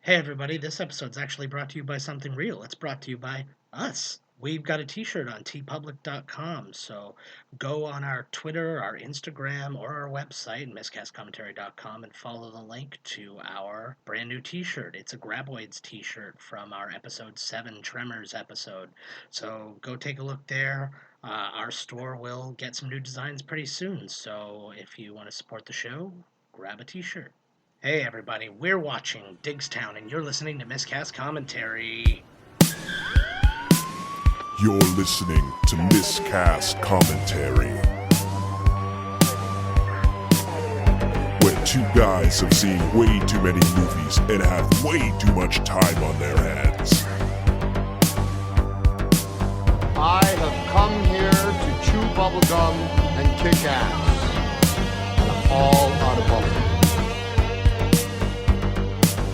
Hey everybody, this episode's actually brought to you by something real. It's brought to you by us. We've got a t-shirt on tpublic.com, so go on our Twitter, our Instagram, or our website, miscastcommentary.com, and follow the link to our brand new t-shirt. It's a Graboids t-shirt from our episode 7 Tremors episode. So go take a look there. Our store will get some new designs pretty soon, so if you want to support the show, grab a t-shirt. Hey everybody, we're watching Diggstown and you're listening to Miscast Commentary. You're listening to Miscast Commentary, where two guys have seen way too many movies and have way too much time on their hands. I have come here to chew bubblegum and kick ass. And I'm all out of bubblegum.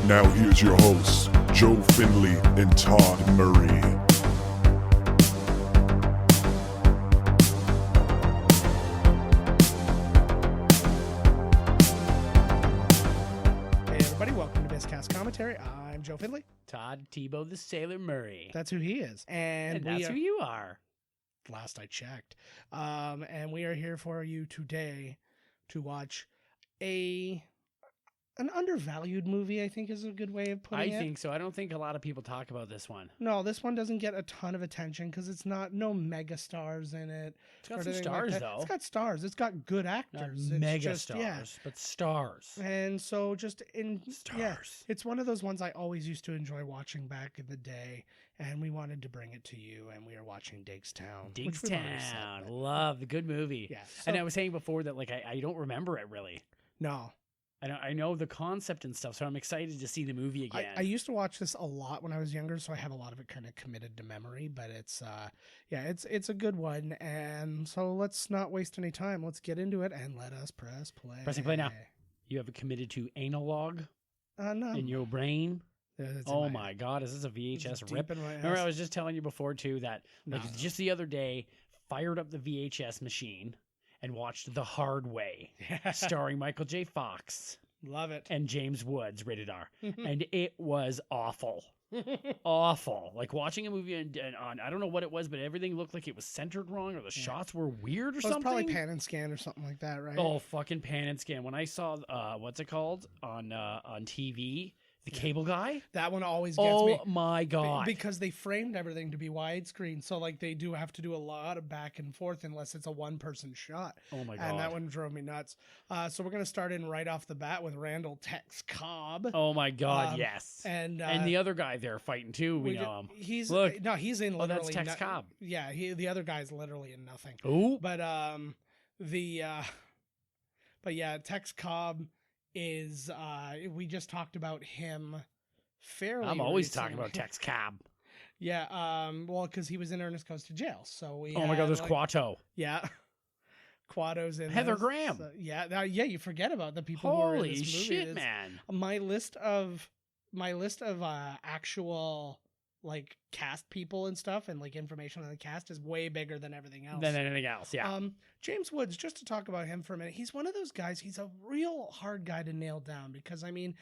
Now here's your hosts, Joe Finley and Todd Murray. Hey everybody, welcome to Miscast Commentary. I'm Joe Finley. Todd Tebow the Sailor Murray. That's who he is. And that's who you are. Last I checked. And we are here for you today to watch an undervalued movie, I think is a good way of putting it. I think so. I don't think a lot of people talk about this one. No, this one doesn't get a ton of attention because it's no mega stars in it. It's got some stars, though. It's got stars. It's got good actors. Not mega stars, but stars. And so just stars. Yeah, it's one of those ones I always used to enjoy watching back in the day, and we wanted to bring it to you, and we are watching Diggstown. Diggstown. Love the good movie. Yeah. And I was saying before that I don't remember it really. No. I know the concept and stuff, so I'm excited to see the movie again. I used to watch this a lot when I was younger, so I have a lot of it kind of committed to memory. But it's it's a good one, and so let's not waste any time. Let's get into it and let us press play. Pressing play now. You have it committed to analog no. in your brain. Oh my God, is this a VHS rip? Remember, I was just telling you before too that just the other day fired up the VHS machine and watched The Hard Way, starring Michael J. Fox. Love it. And James Woods, rated R. And it was awful. Awful. Like watching a movie on, I don't know what it was, but everything looked like it was centered wrong or the shots were weird or something. It was probably pan and scan or something like that, right? Oh, fucking pan and scan. When I saw, what's it called on TV? The Cable Guy? That one always gets me. Oh my God. Because they framed everything to be widescreen. So like they do have to do a lot of back and forth unless it's a one-person shot. Oh my God. And that one drove me nuts. So we're going to start in right off the bat with Randall Tex Cobb. Oh my God, yes. And the other guy there fighting too, we know him. He's Look. in literally that's Tex Cobb. Yeah, the other guy's literally in nothing. Ooh. But Tex Cobb is we just talked about him fairly I'm always recently. talking about Tex Cobb. Yeah, well, because he was in Ernest Goes to Jail, so we. Oh my God, there's Quato. Yeah, Quato's in Heather this. Graham. So, yeah. You forget about the people who are in Holy this movie. shit, man! My list of actual like cast people and stuff and like information on the cast is way bigger than everything else. Than anything else, yeah. James Woods, just to talk about him for a minute, he's one of those guys, he's a real hard guy to nail down because, I mean,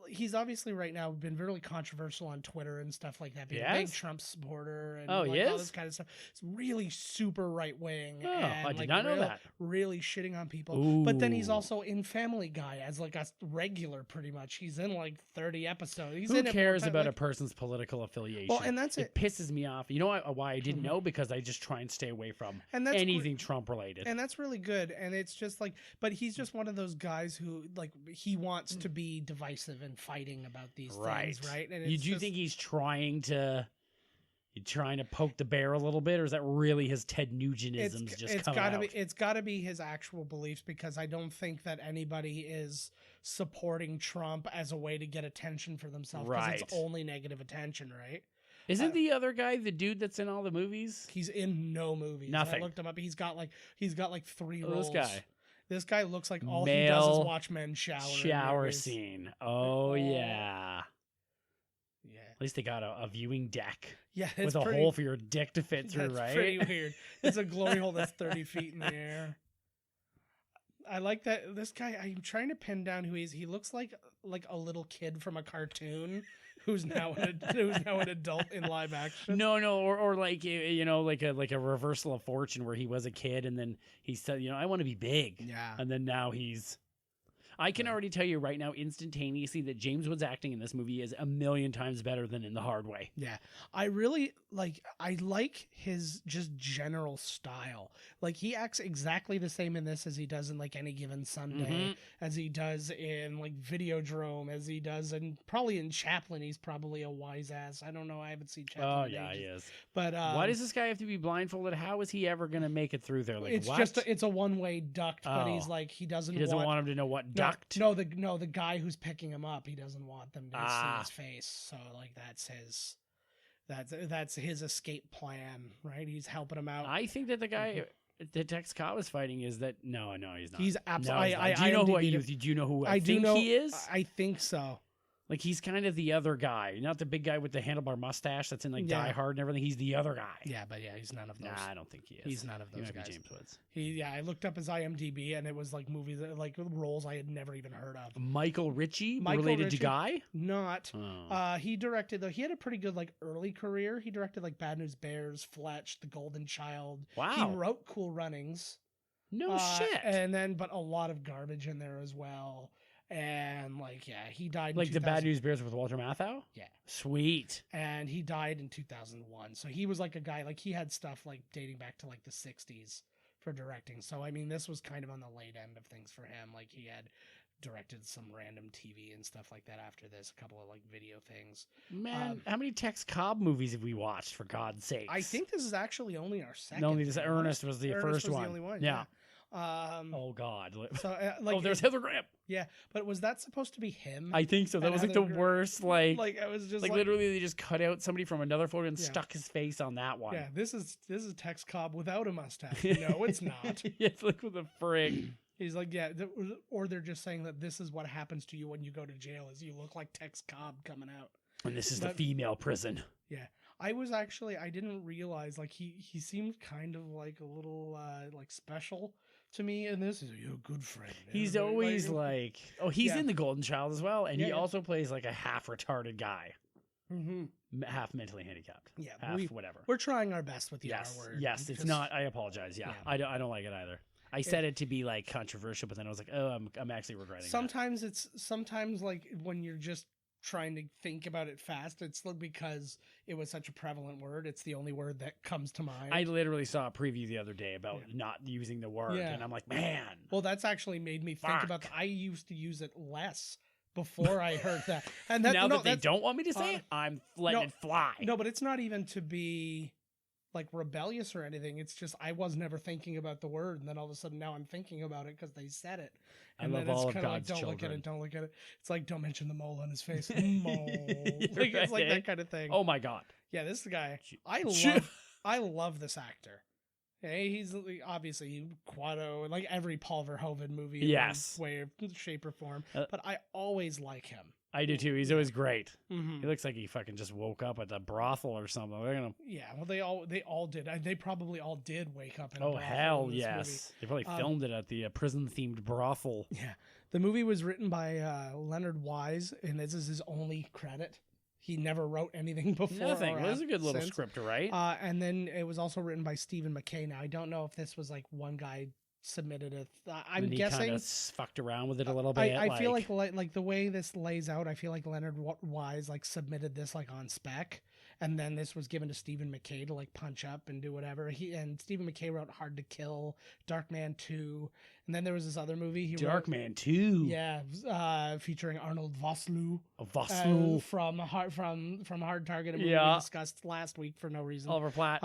he's obviously right now been really controversial on Twitter and stuff like that, being a big Trump supporter and all this kind of stuff. It's really super right-wing. Oh, and I did not know that. Really shitting on people. Ooh. But then he's also in Family Guy as like a regular, pretty much. He's in like 30 episodes. Who cares about a person's political affiliation? Well, and that's it pisses me off. You know why I didn't know? Because I just try and stay away from anything Trump related. And that's really good. And it's just like, but he's just one of those guys who like he wants to be divisive and fighting about these things, right? And do you think he's trying to poke the bear a little bit, or is that really his Ted Nugent-isms coming out? It's got to be his actual beliefs, because I don't think that anybody is supporting Trump as a way to get attention for themselves, because it's only negative attention, right? Isn't the other guy the dude that's in all the movies? He's in no movies. Nothing. I looked him up. He's got like 3 roles. This guy looks like all he does is watch men shower scene. Oh yeah. Yeah. At least they got a viewing deck. Yeah, with a hole for your dick to fit through, right? That's pretty weird. It's a glory hole that's 30 feet in the air. I like that. This guy, I'm trying to pin down who he is. He looks like like a little kid from a cartoon who's now an adult in live action. No, or like like a reversal of fortune where he was a kid and then he said, I want to be big. Yeah. And then now he's. I can already tell you right now, instantaneously, that James Woods' acting in this movie is a million times better than in The Hard Way. Yeah. I really I like his just general style. Like, he acts exactly the same in this as he does in like Any Given Sunday, as he does in like Videodrome, as he does in probably in Chaplin. He's probably a wise ass. I don't know. I haven't seen Chaplin. Oh, in yeah, ages. he is. But why does this guy have to be blindfolded? How is he ever going to make it through there? Like, it's what? just it's a one-way duct, but he's like he doesn't want him to know what duct. No, the guy who's picking him up, he doesn't want them to see his face. So like that's his escape plan, right? He's helping him out. I think that the guy that Tex Cobb was fighting is that no, he's not. He's absolutely. No, do you know who I think he is? I think so. Like, he's kind of the other guy, not the big guy with the handlebar mustache that's in like Die Hard and everything. He's the other guy. Yeah, but he's none of those. Nah, I don't think he is. He's none of those he might guys. Be James Woods. I looked up his IMDb and it was like movies, like roles I had never even heard of. Michael Ritchie, related to Guy? Not. He directed though. He had a pretty good like early career. He directed like Bad News Bears, Fletch, The Golden Child. Wow. He wrote Cool Runnings. No shit. And then, but a lot of garbage in there as well. And he died like in the Bad News Bears with Walter Matthau. Yeah, sweet. And he died in 2001. So he was like a guy, like he had stuff like dating back to like the 60s for directing. So I mean, this was kind of on the late end of things for him. Like, he had directed some random TV and stuff like that after this, a couple of like video things. Man, how many Tex Cobb movies have we watched, for God's sake? I think this is actually only our second. No, Ernest was the first one. The only one. Yeah. Oh God. So there's Heather Graham. Yeah, but was that supposed to be him? I think so. That was like the worst. Like I was just literally they just cut out somebody from another photo and stuck his face on that one. Yeah, this is Tex Cobb without a mustache. No, it's not. It's like with a frig. He's like, or they're just saying that this is what happens to you when you go to jail, is you look like Tex Cobb coming out. And this is the female prison. Yeah. I didn't realize, like, he seemed kind of like a little like special to me in this. He's like, you're a good friend. He's always like he's in The Golden Child as well, and he also plays like a half retarded guy. Half mentally handicapped. Yeah, half whatever. We're trying our best with the R word. Yes, it's not. I apologize. Yeah. I don't like it either. I said it to be like controversial, but then I was like, oh, I'm actually regretting. Sometimes like when you're just trying to think about it fast, it's because it was such a prevalent word. It's the only word that comes to mind. I literally saw a preview the other day about not using the word, and I'm like, man. Well, that's actually made me think about that. I used to use it less before I heard that. And now that they don't want me to say it, I'm letting it fly. No, but it's not even to be like rebellious or anything. It's just I was never thinking about the word, and then all of a sudden now I'm thinking about it because they said it. And I love all of God's don't children. Don't look at it. It's like, don't mention the mole on his face. Mole. It's like that kind of thing. Oh my God. Yeah, this guy. I love this actor. Okay, he's obviously Quado, like every Paul Verhoeven movie in one way, shape, or form. But I always like him. I do too. He's always great. Mm-hmm. He looks like he fucking just woke up at the brothel or something. Yeah, well, they all did. They probably all did wake up in a brothel. Oh hell in yes! Movie. They probably filmed it at the prison themed brothel. Yeah, the movie was written by Leonard Wise, and this is his only credit. He never wrote anything before. Nothing. It was a good little script to write. And then it was also written by Stephen McKay. Now I don't know if this was like one guy submitted it. I'm guessing kind of fucked around with it a little bit. I feel like the way this lays out, I feel like Leonard Wise like submitted this like on spec, and then this was given to Stephen McKay to like punch up and do whatever. Stephen McKay wrote Hard to Kill, Darkman 2, and then there was this other movie Darkman 2. Yeah, featuring Arnold Vosloo. From Hard Target, a movie we discussed last week for no reason. Oliver Platt.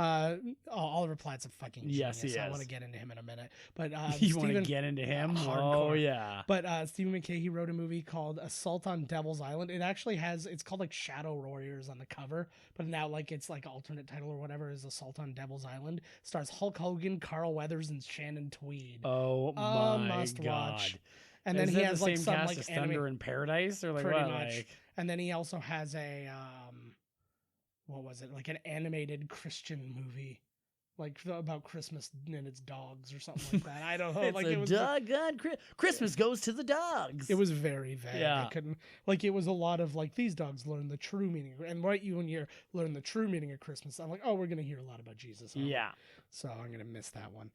Oliver Platt's a fucking genius. Yes, he is. I want to get into him in a minute, but you want to get into him? Hardcore. Oh yeah. But Stephen McKay, he wrote a movie called Assault on Devil's Island. It actually it's called like Shadow Warriors on the cover, but now like it's like alternate title or whatever is Assault on Devil's Island. Stars Hulk Hogan, Carl Weathers, and Shannon Tweed. Oh my must God. Watch. And then he has the like same some cast like as Thunder in Paradise, or like pretty what? much. Like... And then he also has a what was it, like an animated Christian movie like about Christmas and its dogs or something like that. I don't know. It's Like a it was doggone Christmas goes to the dogs. It was very vague. Yeah. I couldn't like it was a lot of like these dogs learn the true meaning, and right you when you learn the true meaning of Christmas, I'm like, oh, we're gonna hear a lot about Jesus. aren't we? Yeah. So I'm gonna miss that one.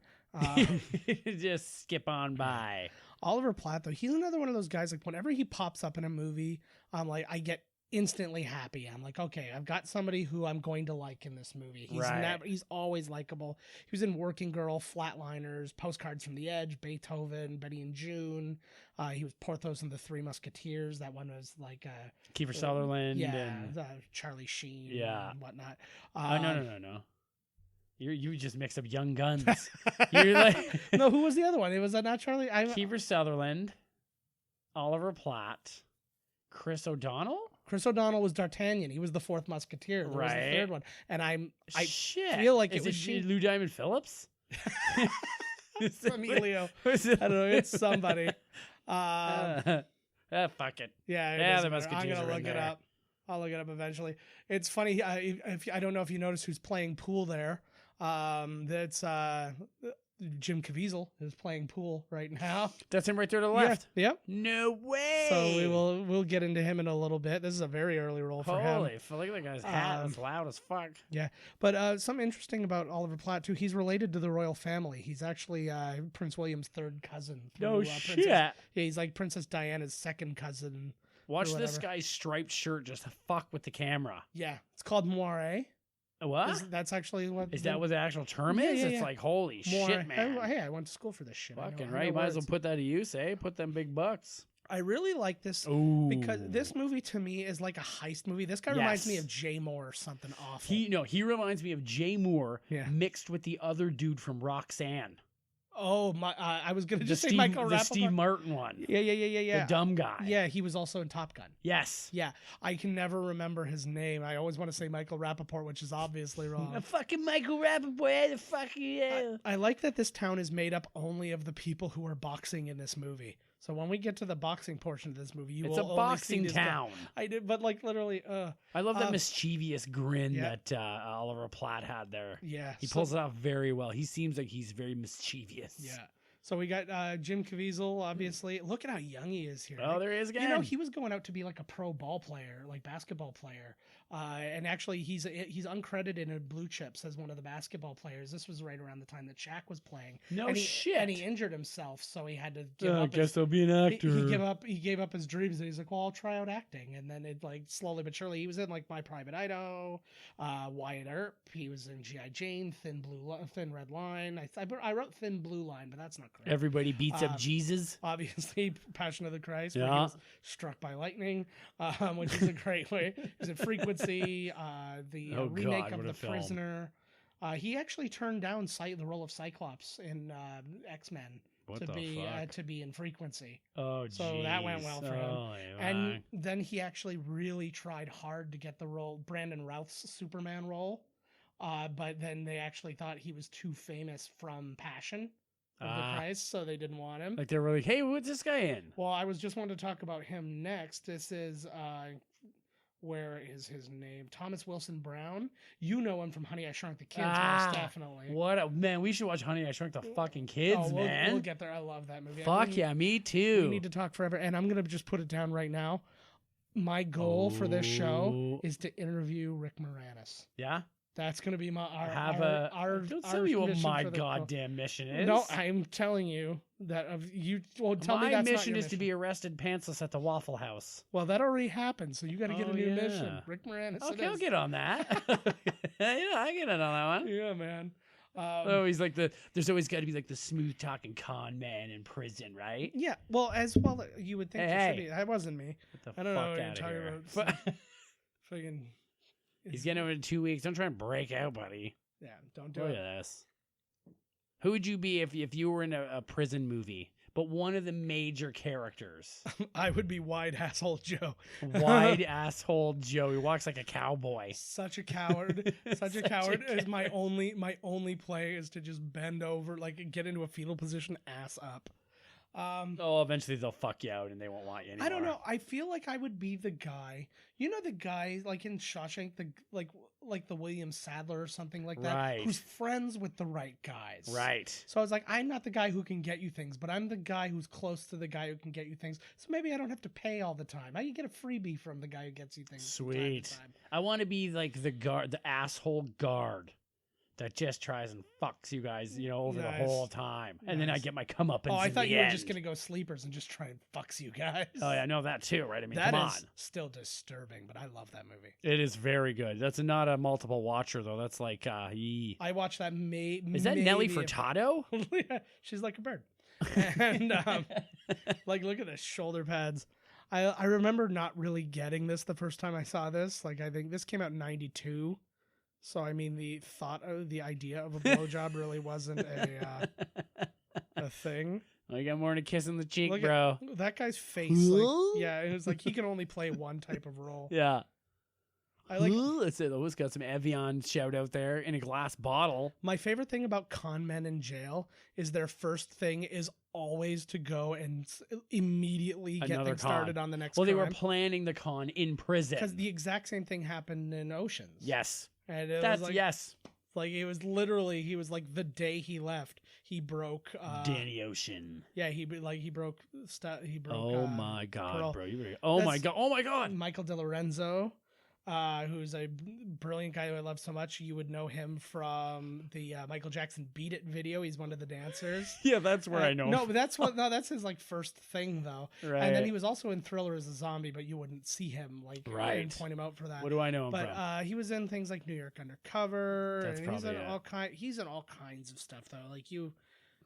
Just skip on by. Oliver Platt though, he's another one of those guys. Like whenever he pops up in a movie, I'm like, I get instantly happy. I'm like, okay, I've got somebody who I'm going to like in this movie. He's always likable. He was in Working Girl, Flatliners, Postcards from the Edge, Beethoven, Betty and June. He was Porthos and the Three Musketeers. That one was like Kiefer Sutherland. yeah, and... Charlie Sheen, Yeah. and whatnot. No. You just mixed up Young Guns. You're like No, who was the other one? It was not Charlie. Kiefer Sutherland, Oliver Platt, Chris O'Donnell. Chris O'Donnell was D'Artagnan. He was the fourth Musketeer. That was the third one. And I Shit. feel like Is it was Lou Diamond Phillips? Emilio. I it? don't know. It's somebody. Fuck it. Yeah, the I'm Musketeers gonna are in look it there. up. I'll look it up eventually. It's funny. If I don't know if you noticed who's playing pool there. That's Jim Caviezel is playing pool right now. That's him right there to the left. Yep. No way. So we'll get into him in a little bit. This is a very early role for him. Holy, look at that guy's hat. It's loud as fuck. Yeah, but something interesting about Oliver Platt too. He's related to the royal family. He's actually Prince William's third cousin. No shit. Yeah, he's like Princess Diana's second cousin. Watch this guy's striped shirt just fuck with the camera. Yeah, it's called moire. What? That's actually what Is that what the actual term is? Yeah, It's yeah. like holy moire. shit, man. Hey, I went to school for this shit. Fucking I right. know You might as well words. put that to use, eh? Put them big bucks. I really like this Ooh. because this movie to me is like a heist movie. This guy reminds me of Jay Moore or something awful. He reminds me of Jay Moore Yeah. mixed with the other dude from Roxanne. Oh my! I was gonna just say Steve, Michael the Rappaport. Steve Martin one. Yeah. The dumb guy. Yeah, he was also in Top Gun. Yes. Yeah, I can never remember his name. I always want to say Michael Rappaport, which is obviously wrong. Fucking Michael Rappaport. The fuck you. I like that this town is made up only of the people who are boxing in this movie. So when we get to the boxing portion of this movie, It's will a only boxing see this guy. town. I did, but like literally, I love that mischievous grin yeah. that Oliver Platt had there. yeah, He pulls it off very well. He seems like he's very mischievous. Yeah. So we got Jim Caviezel, obviously. Look at how young he is here. Oh, there he is again. You know, he was going out to be like a pro ball player, like basketball player. And actually, he's uncredited in Blue Chips as one of the basketball players. This was right around the time that Shaq was playing. No and shit. And he injured himself, so he had to give up. I guess I'll be an actor. He gave up his dreams, and he's like, "Well, I'll try out acting." And then it like slowly but surely, he was in like My Private Idaho, Wyatt Earp. He was in G.I. Jane, Thin Red Line. I wrote Thin Blue Line, but that's not correct. Everybody beats up Jesus. Obviously, Passion of the Christ, where Yeah. he was struck by lightning, which is a great way. He's in Frequency, the remake of what The a film. Prisoner. He actually turned down the role of Cyclops in X-Men What to the fuck? to be in Frequency. Oh, So that went well for him. Oh, And then he actually really tried hard to get the role, Brandon Routh's Superman role. But then they actually thought he was too famous from Passion of the Christ, so they didn't want him. like they were like, hey, what's this guy in? Well, I was just wanting to talk about him next. This is where is his name? Thomas Wilson Brown. You know him from Honey, I Shrunk the Kids, most definitely. What a man! We should watch Honey, I Shrunk the fucking Kids, we'll man. get there. I love that movie. Fuck yeah, me too. We need to talk forever, and I'm gonna just put it down right now. My goal for this show is to interview Rick Moranis. Yeah. That's going to be my Don't tell me what my goddamn mission is. No, I'm telling you that you. Well, tell me my that's not mission your is to be arrested pantsless at the Waffle House. Well, that already happened, so you got to get a new mission. yeah. Rick Moranis. Okay, I'll get on that. Yeah, I get in on that one. Yeah, man. Oh, he's like there's always got to be like the smooth talking con man in prison, right? Yeah, well, as well, you would think there should be. That wasn't me. Get the I don't know fuck what you're out of talking here. about. Friggin'. He's getting over in 2 weeks. Don't try and break out, buddy. Yeah, don't do Look it. at this. Who would you be if you were in a prison movie, but one of the major characters? I would be Wide Asshole Joe. Wide asshole Joe. He walks like a cowboy. Such a coward. Such a coward. Is my only play is to just bend over, like get into a fetal position, ass up. Eventually they'll fuck you out and they won't want you anymore. I don't know. I feel like I would be the guy. You know the guy like in Shawshank, like the William Sadler or something like that, Right. who's friends with the right guys. Right. So I was like, I'm not the guy who can get you things, but I'm the guy who's close to the guy who can get you things. So maybe I don't have to pay all the time. I can get a freebie from the guy who gets you things. From time to Sweet. time. I want to be like the asshole guard that just tries and fucks you guys, over the Nice. whole time. And then I Nice. get my comeuppance. Oh, I in thought the you were end. just gonna go sleepers and just try and fucks you guys. Oh, yeah, I know that too, right? I mean, That come on. is still disturbing, but I love that movie. It is very good. That's not a multiple watcher, though. That's like, I watched that. Is that Nelly Furtado? Yeah, she's like a bird. And like, look at the shoulder pads. I remember not really getting this the first time I saw this. Like, I think this came out in '92. So I mean, the idea of a blowjob really wasn't a thing. I got more than a kiss in the cheek, Look bro. at that guy's face. Like, yeah, it was like he can only play one type of role. Yeah. I like. Let's say those got some Evian shout out there in a glass bottle. My favorite thing about con men in jail is their first thing is always to go and immediately get Another things con. started on the next. Well, they were planning the con in prison. because the exact same thing happened in Oceans. Yes. And it That's was like, yes. like it was literally he was like the day he left, he broke. Danny Ocean. Yeah, he broke. He broke. Oh my god, Pearl. bro! Oh my That's- god! Oh my god! Michael De Lorenzo, who's a brilliant guy who I love so much. You would know him from the Michael Jackson "Beat It" video. He's one of the dancers. Yeah, that's where I know. No, but that's his like first thing though. Right. And then he was also in Thriller as a zombie, but you wouldn't see him like Right. and point him out for that. What do I know him But from? he was in things like New York Undercover. That's and he's probably in it. he's in all kinds of stuff though. Like you.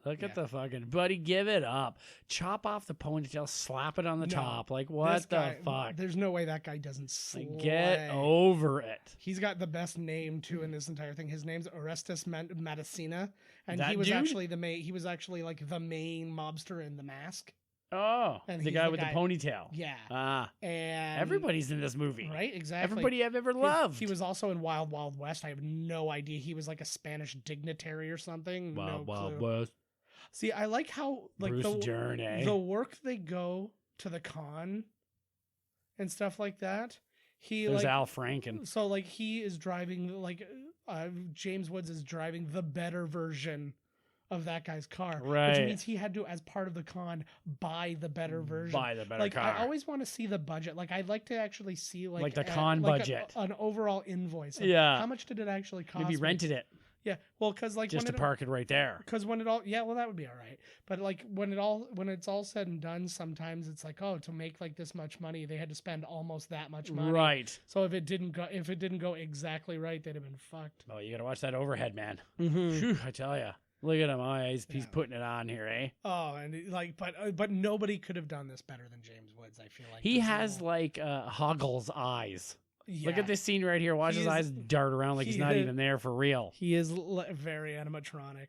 Look at yeah. the fucking buddy. Give it up. Chop off the ponytail. Slap it on the No, top. Like what This the guy, fuck? There's no way that guy doesn't slay. Like, get over it. He's got the best name too in this entire thing. His name's Orestes Matessina, and That he was dude? actually the main. He was actually like the main mobster in The Mask. Oh, And the he's guy the with guy- the ponytail. Yeah, Ah, and everybody's in this movie. right, exactly. Everybody I've ever loved. He was also in Wild Wild West. I have no idea. He was like a Spanish dignitary or something. no Wild clue. West. See, I like how like Bruce Dern, eh? the work they go to the con and stuff like that. There's like Al Franken. so like he is driving like James Woods is driving the better version of that guy's car, Right. which means he had to, as part of the con, buy the better version. Buy the better like car. I always want to see the budget. Like I'd like to actually see like the con budget. an overall invoice. Of Yeah. how much did it actually cost? Maybe me? rented it Yeah, well, because like just to when park it right there. because when it all that would be all right. But like when it's all said and done, sometimes it's like, oh, to make like this much money, they had to spend almost that much money. Right. So if it didn't go exactly right, they'd have been fucked. Oh, you gotta watch that overhead, man. Mm-hmm. Phew, I tell ya. Look at him. Oh, he's Yeah. putting it on here, eh? Oh, and but nobody could have done this better than James Woods. I feel like He This has little- like Hoggle's eyes. yeah, Look at this scene right here. Watch his He is- eyes dart around like he's he not is- even there for real. He is very animatronic,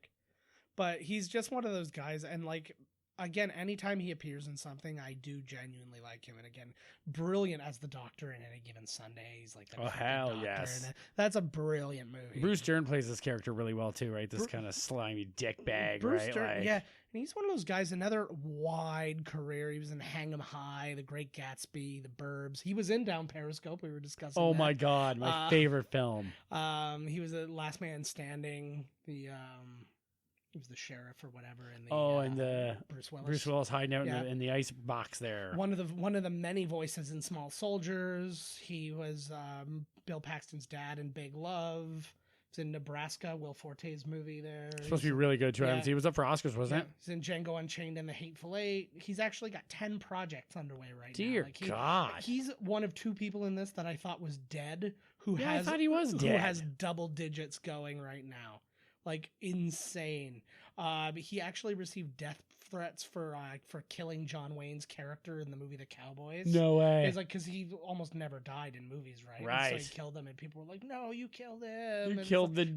but he's just one of those guys. And like again, anytime he appears in something, I do genuinely like him. And again, brilliant as the Doctor in Any Given Sunday. He's like the Oh, fucking hell Doctor yes. in it. That's a brilliant movie. Bruce Dern plays this character really well too, right? This Bru- kind of slimy dick bag, Bruce right? Dern, Like- yeah, and he's one of those guys. Another wide career. He was in Hang 'Em High, The Great Gatsby, The Burbs. He was in Down Periscope. We were discussing. Oh that. my god, my favorite film. He was the Last Man Standing. He was the sheriff or whatever in the. And the Bruce Willis. Bruce Willis hiding out Yeah. in the ice box there. One of the many voices in Small Soldiers. He was Bill Paxton's dad in Big Love. He's in Nebraska, Will Forte's movie there. It's supposed to be really good too. Yeah. He was up for Oscars, wasn't it? He's in Django Unchained and The Hateful Eight. He's actually got 10 projects underway right now. Dear Like God. He's one of two people in this that I thought was dead I has thought he was who dead. has double digits going right now. Like insane. He actually received death threats for killing John Wayne's character in the movie The Cowboys. No way. It's like because he almost never died in movies, right? Right. And so he killed him, and people were like, "No, you killed him." You And killed the 'cause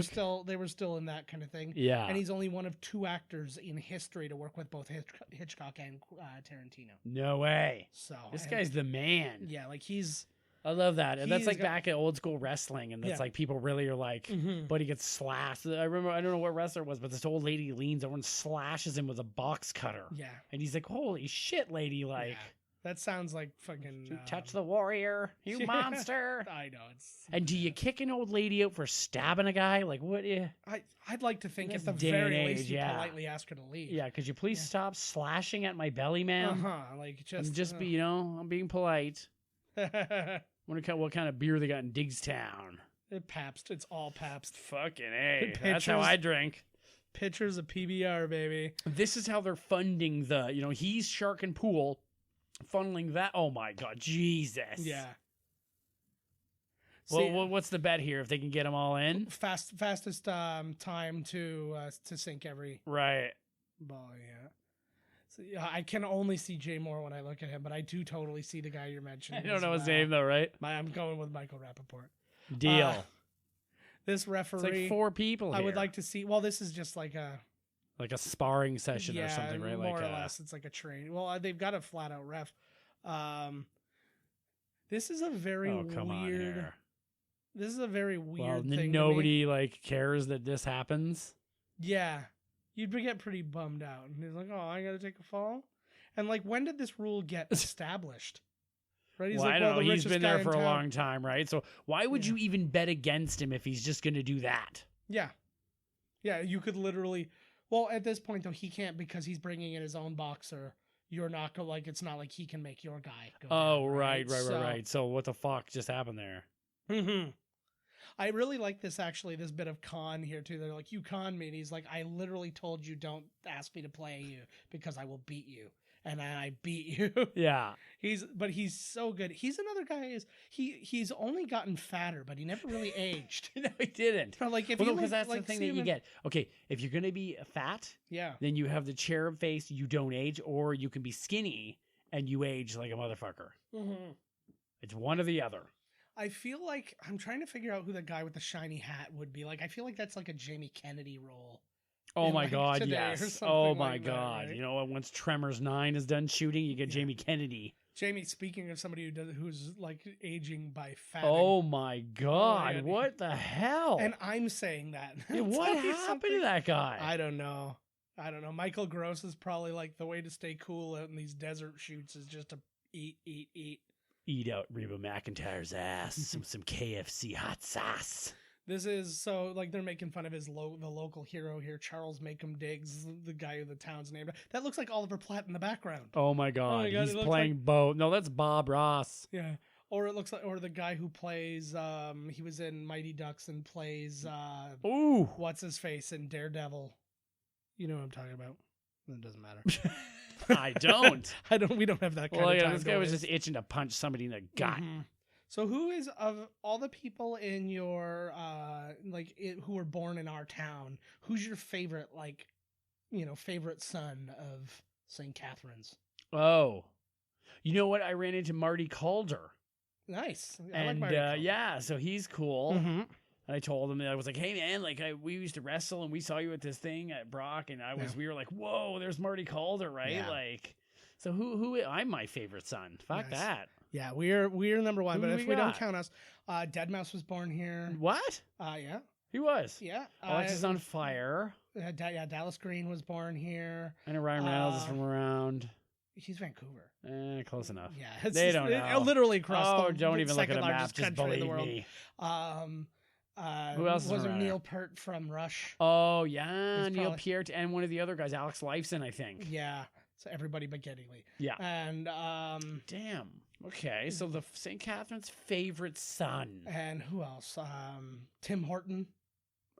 dude. They were still in that kind of thing. Yeah. And he's only one of two actors in history to work with both Hitchcock and Tarantino. No way. So This and- guy's the man. yeah, like he's I love that. And that's He's like got- back at old school wrestling. And that's like people really are like, but he gets slashed. I remember, I don't know what wrestler it was, but this old lady leans over and slashes him with a box cutter. Yeah. And he's like, holy shit, lady. Like, that sounds like fucking. you touch the warrior, you monster. I know. And do you kick an old lady out for stabbing a guy? Like, what? I'd like to think In at the this day and very age, least you yeah. politely ask her to leave. Yeah, could you please stop slashing at my belly, man? Like I'm just be, I'm being polite. What kind of beer they got in Diggstown? Pabst. It's all Pabst. Fucking A. That's Pictures. how I drink. Pictures of PBR, baby. This is how they're funding he's Shark and Pool, funneling that. Oh my God, Jesus. Yeah. Well, what's the bet here if they can get them all in? Fastest time to sink every Right. ball. Yeah. So, yeah, I can only see Jay Moore when I look at him, but I do totally see the guy you're mentioning. I don't know as his well. name though, right? I'm going with Michael Rappaport. Deal. This It's referee. like 4 people I here. would like to see. Well, this is just like a sparring session or something, right? More Like or less, it's like a training. Well, they've got a flat out ref. This is a very come on weird. here. This is a very Well, weird thing. nobody cares that this happens. Yeah, you'd get pretty bummed out. And he's like, "Oh, I got to take a fall." And like, when did this rule get established? Right? He's Well, like, I don't know. the He's richest been guy there in for a town. long time, right? So why would you even bet against him if he's just going to do that? Yeah, yeah. You could literally. Well, at this point though, he can't because he's bringing in his own boxer. You're not it's not like he can make your guy go. Oh, down, right. So what the fuck just happened there? Mm-hmm. I really like this this bit of con here too. They're like, "You con me," and he's like, "I literally told you don't ask me to play you because I will beat you." And I beat you. Yeah. He's so good. He's another guy he's only gotten fatter, but he never really aged. No, he didn't. Like if because that's the thing that you get. Okay, if you're gonna be fat, yeah, then you have the cherub face, you don't age, or you can be skinny and you age like a motherfucker. Mm-hmm. It's one or the other. I feel like I'm trying to figure out who the guy with the shiny hat would be. Like I feel like that's like a Jamie Kennedy role. Oh in, my like, God, Today or yes. something Oh my like that, God. right? Once Tremors 9 is done shooting, you get Jamie Kennedy. Jamie, speaking of somebody who's like aging by fat. Oh my God, man. what the hell? And I'm saying that. Yeah, what happened to that guy? I don't know. Michael Gross is probably like the way to stay cool out in these desert shoots is just to eat. Eat out Reba McEntire's ass. some KFC hot sauce. This is so like they're making fun of the local hero here, Charles Macomb Diggs, the guy who the town's named. That looks like Oliver Platt in the background. Oh my God, my God, he's it looks playing both. No, that's Bob Ross. Yeah. Or it looks like, or the guy who plays, he was in Mighty Ducks and plays, Ooh. what's his face in Daredevil. You know what I'm talking about. It doesn't matter. I don't. We don't have that kind Well, of yeah, time. this guy was just itching to punch somebody in the gut. Mhm. So who is, of all the people in your, who were born in our town, who's your favorite, favorite son of St. Catherine's? Oh. You know what? I ran into Marty Calder. Nice. I And like Marty yeah, so he's cool. Mm-hmm. And I told him, I was like, hey man, we used to wrestle and we saw you at this thing at Brock, and we were like, whoa, there's Marty Calder, right? Yeah. So who I'm my favorite son. Fuck Nice. that. Yeah, we're number one, Who but do if we we don't got? count us, Deadmau5 was born here. What? Yeah. He was. Yeah. Alex is on fire. Dallas Green was born here. I know Ryan Reynolds is from around. He's Vancouver. Close enough. Yeah, it's They just- don't know. literally across Oh, the don't even look at second a map. largest Just country in the believe world. me. Who else is was around Neil Peart from Rush? Oh yeah, He's Neil probably- Peart and one of the other guys, Alex Lifeson, I think. Yeah, so everybody but Geddy Lee. Yeah. And Damn. Okay, so the St. Catherine's favorite son. who else? Tim Horton.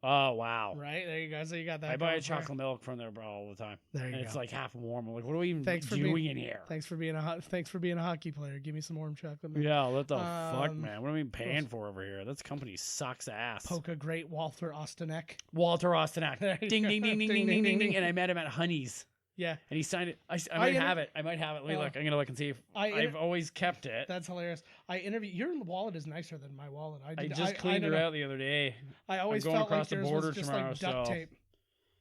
Oh wow. Right there you go. So you got that. I buy going for you. chocolate milk from there all the time. There you And it's go. like half warm. I'm like, what are we even Thanks for doing being- in here? Thanks for being a hockey player. Give me some warm chocolate. milk. Yeah, what the fuck, Um, man? What are we paying for over here? This company sucks ass. Polka great Walter Ostanek. Walter Ostanek. There you Ding, go. ding, ding, ding, ding, ding, ding, ding. And I met him at Honey's. Yeah, And he signed it. I might inter- have it. I might have it. Let me look. I'm going to look and see if I've always kept it. that's hilarious. Your wallet is nicer than my wallet. I just cleaned don't it know. out the other day. I always I'm going felt across like the yours border was just tomorrow, like duct so- tape.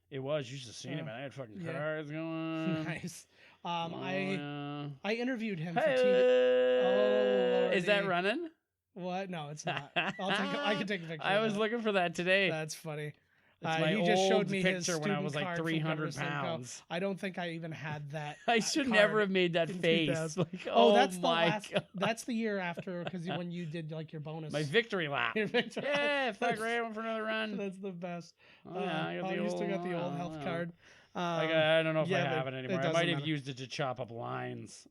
It was. You should have seen it, man. I had fucking Yeah. cards going. Nice. Oh, I yeah. I interviewed him for Hey, TV. Oh, is that Lordy. running? What? No, it's not. I can take a picture. I of was that. looking for that today. That's funny. It's my he just showed old me picture his when I was like student card 300 from Governor Simcoe. pounds. I don't think I even had that. I should card never have made that in face. 2000. Like, That's the my last. God. That's the year after, because when you did like your bonus. My victory lap. Your victory. Yeah, fuck right, went for another run. That's the best. Oh, yeah, I got the you still got the old old- health oh. card. I don't know if I yeah, have but it it anymore. I doesn't might have matter. used it to chop up lines.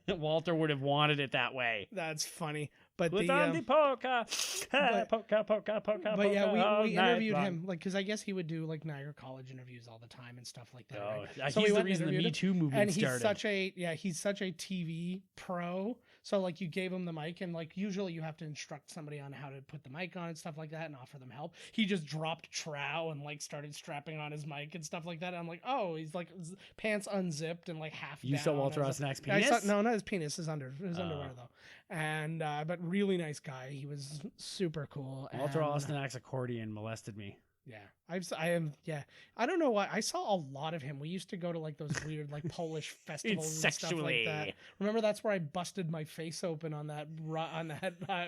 Walter would have wanted it that way. That's funny. But Put the on the polka. but- polka. But yeah, all we night interviewed long. him, like, because I guess he would do like Niagara College interviews all the time and stuff like that. Oh, right? he's we the went and reason the interviewed Me him, Too movement and he's started. he's such a TV pro. So like you gave him the mic, and like usually you have to instruct somebody on how to put the mic on and stuff like that, and offer them help. He just dropped trow and like started strapping on his mic and stuff like that. And I'm like, oh, he's like pants unzipped and like half. You down saw Walter as a- Osnack's I penis? no, not his penis. His underwear though. And but really nice guy. He was super cool. Walter and, Osnack's accordion molested me. Yeah, I am. Yeah, I don't know why. I saw a lot of him. We used to go to like those weird like Polish festivals and stuff like that. Sexually. Remember, that's where I busted my face open on that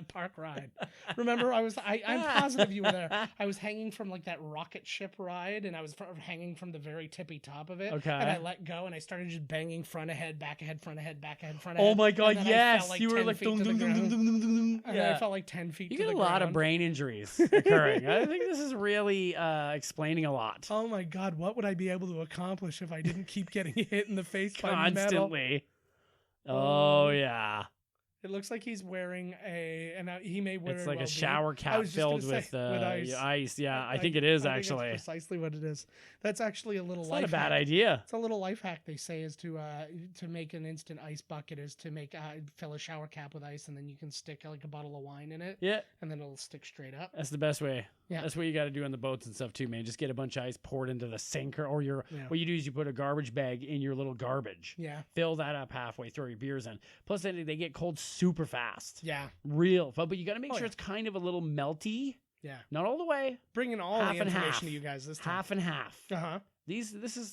park ride. Remember, I'm positive you were there. I was hanging from like that rocket ship ride, and I was hanging from the very tippy top of it. Okay. And I let go, and I started just banging front ahead, back ahead, front ahead, back ahead, front ahead. Oh my God, And then I yes. fell, You were 10 like, feet to dum, the dum, dum, ground. dum, dum, dum, dum. And Yeah. then I fell like 10 feet You to get the a lot ground. of brain injuries occurring. I think this is really explaining a lot. Oh my God, what would I be able to accomplish if I didn't keep getting hit in the face by metal? Constantly. Oh, yeah. It looks like he's wearing he may wear It's like well a shower be. I cap was just filled gonna with, say, ice. Yeah, I think it is I think actually. that's precisely what it is. That's actually a little It's life not a bad hack. idea. It's a little life hack they say is to make an instant ice bucket is to make fill a shower cap with ice, and then you can stick like a bottle of wine in it, Yeah, and then it'll stick straight up. that's the best way. Yeah. That's what you got to do on the boats and stuff too, man. Just get a bunch of ice poured into the sink or Yeah. what you do is you put a garbage bag in your little garbage. Yeah, Fill that up halfway, throw your beers in. Plus, they get cold super fast. yeah, Real fun, but you got to make Oh, sure yeah. it's kind of a little melty. yeah. Not all the way. Bringing all Half the and information half. to you guys this time. Half and half. Uh-huh.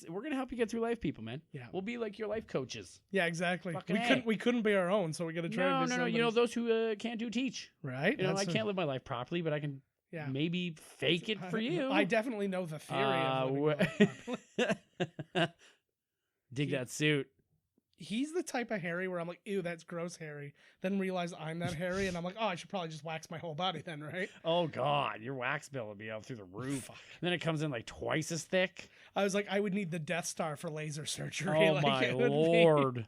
We're gonna help you get through life, people, man. Yeah. We'll be like your life coaches. Yeah, exactly. Fucking We couldn't be our own, so we got to try. No, to be no. You know somebody's- those who can't do teach. right? You know, I That's a- can't live my life properly, but I can Yeah. maybe fake it for you. I definitely know the theory of living life properly. Dig that suit. He's the type of Harry where I'm like, ew, that's gross Harry. Then realize I'm that Harry, and I'm like, oh, I should probably just wax my whole body then, right? Oh God, your wax bill would be up through the roof. Then it comes in like twice as thick. I was like, I would need the Death Star for laser surgery. Oh like, my it would be- Lord.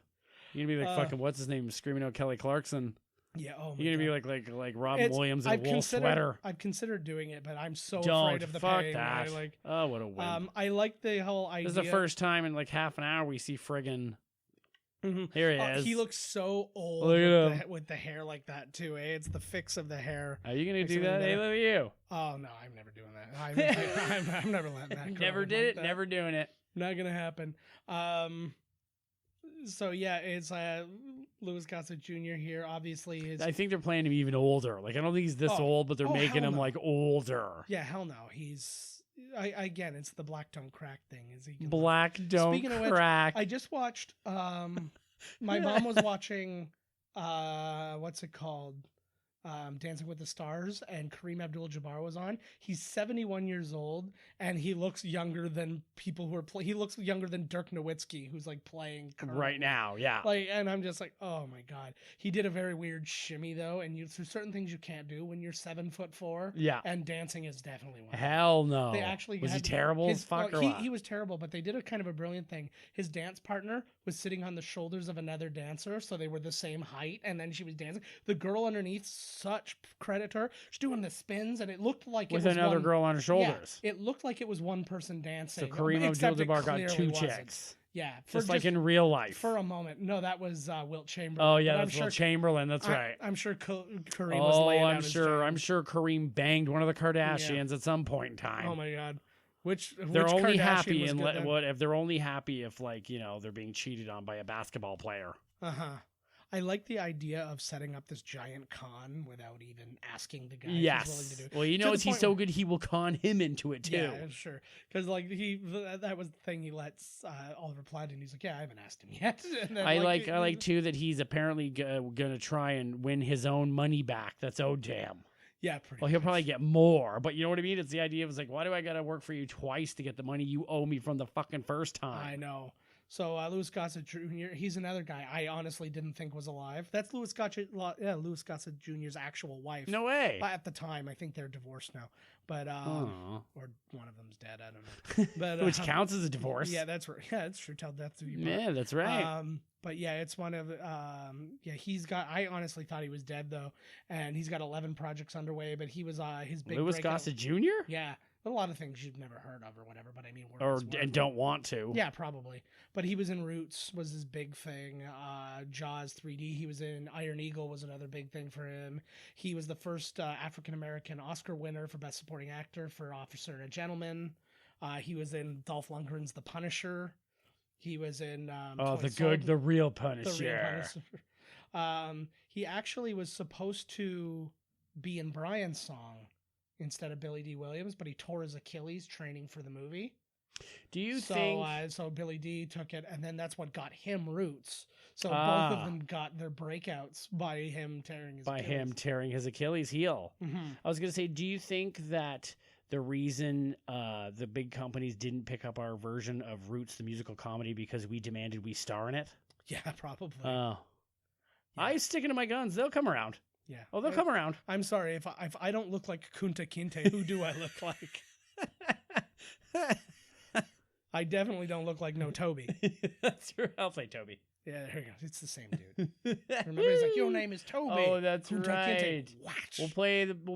You're gonna be like Uh, fucking what's his name screaming out Kelly Clarkson. Yeah. Oh my You're gonna God. be like Robin Williams in a wool considered, sweater. I've considered doing it, but I'm so Don't afraid of the fuck pain. that. I like. Oh, what a win. I like the whole idea. This is the first time in like half an hour we see friggin' Mhm. here he is. He looks so old Look at with, him. with the hair like that too. Eh? It's the fix of the hair. Are you gonna Makes do that? everything Hey, better. look at you. Oh no, I'm never doing that. I'm never letting that. Never grow did like it. that. Never doing it. Not gonna happen. So yeah, it's Louis Gossett Jr. here. Obviously, his I think they're playing him even older. Like I don't think he's this Oh. old, but they're Oh, making hell him no. like older. yeah, hell no. He's again, it's the black don't crack thing. Is he can- Black don't Speaking of which, crack. I just watched. My mom was watching. What's it called? Dancing with the Stars, and Kareem Abdul-Jabbar was on. He's 71 years old, and he looks younger than people who are he looks younger than Dirk Nowitzki, who's like playing currently. Right now, yeah. Like, and I'm just like, oh my God. He did a very weird shimmy though, and there's certain things you can't do when you're 7'4". Yeah. And dancing is definitely one. of them. Hell no. They actually was he had- terrible as fuck or what? he was terrible, but they did a kind of a brilliant thing. His dance partner was sitting on the shoulders of another dancer, so they were the same height, and then she was dancing. The girl underneath, such credit to her. She's doing the spins, and it looked like With it was another one, girl on her yeah, shoulders. it looked like it was one person dancing. So Kareem except it Abdul-Jabbar got clearly two wasn't. chicks. Yeah, for Just like in real life. for a moment. No, that was Wilt Chamberlain. Oh yeah, but that's Will Chamberlain. That's right. I'm sure Kareem was laying out his I'm sure Kareem banged one of the Kardashians at some point in time. Oh my God. Which they're only Kardashian happy was in good then? if they're only happy if like they're being cheated on by a basketball player. Uh-huh. I like the idea of setting up this giant con without even asking the guy if he's willing Yes. to do it. Well, you To know, the he's point so where- good, he will con him into it too. Yeah, sure. Because like that was the thing. He lets Oliver Platt, and he's like, "Yeah, I haven't asked him yet." And then, I like too that he's apparently gonna try and win his own money back that's owed to him. Yeah, pretty. Well, he'll much. probably get more, but you know what I mean? It's the idea of, it's like, why do I gotta work for you twice to get the money you owe me from the fucking first time? I know. So Louis Gossett Jr. He's another guy I honestly didn't think was alive. That's Louis Gossett Jr.'s actual wife. No way. At the time, I think they're divorced now, but Oh. or one of them's dead. I don't know. But Which counts as a divorce. Yeah, that's right. Yeah, that's true. Tell death to you. Yeah, that's right. But yeah, it's one of he's got. I honestly thought he was dead though, and he's got 11 projects underway. But he was his big Louis breakout- Gossett Jr. Yeah, a lot of things you've never heard of or whatever. But I mean, and don't want to. Yeah, probably. But he was in Roots, was his big thing. Jaws 3D, he was in. Iron Eagle was another big thing for him. He was the first African American Oscar winner for Best Supporting Actor for Officer and a Gentleman. He was in Dolph Lundgren's The Punisher. He was in the real Punisher. The real Punisher. He actually was supposed to be in Brian's song instead of Billy D. Williams, but he tore his Achilles training for the movie. Do you think? So Billy D took it, and then that's what got him Roots. So both of them got their breakouts by him tearing his Achilles heel. Mm-hmm. I was going to say, do you think that the reason the big companies didn't pick up our version of Roots, the musical comedy, because we demanded we star in it? Yeah, probably. Oh, I'm sticking to my guns. They'll come around. Yeah. Oh, they'll come around. I'm sorry if I don't look like Kunta Kinte. Who do I look like? I definitely don't look like no Toby. That's true. I'll say Toby. Yeah, there you go. It's the same dude. Remember, he's like, "Your name is Toby." Oh, that's Kunta right. Kinte. Watch. We'll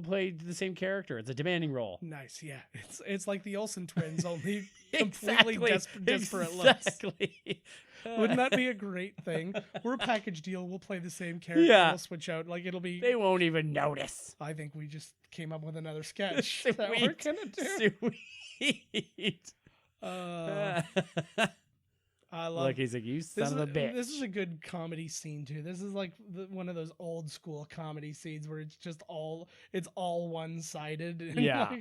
play the same character. It's a demanding role. Nice, yeah. It's like the Olsen twins, only completely disparate looks. Exactly. Wouldn't that be a great thing? We're a package deal. We'll play the same character. Yeah. We'll switch out. Like it'll be. They won't even notice. I think we just came up with another sketch that we're gonna do. Sweet. I love. Look, he's like, you son of a bitch. This is a good comedy scene too. This is like one of those old school comedy scenes where it's just all one sided. Yeah.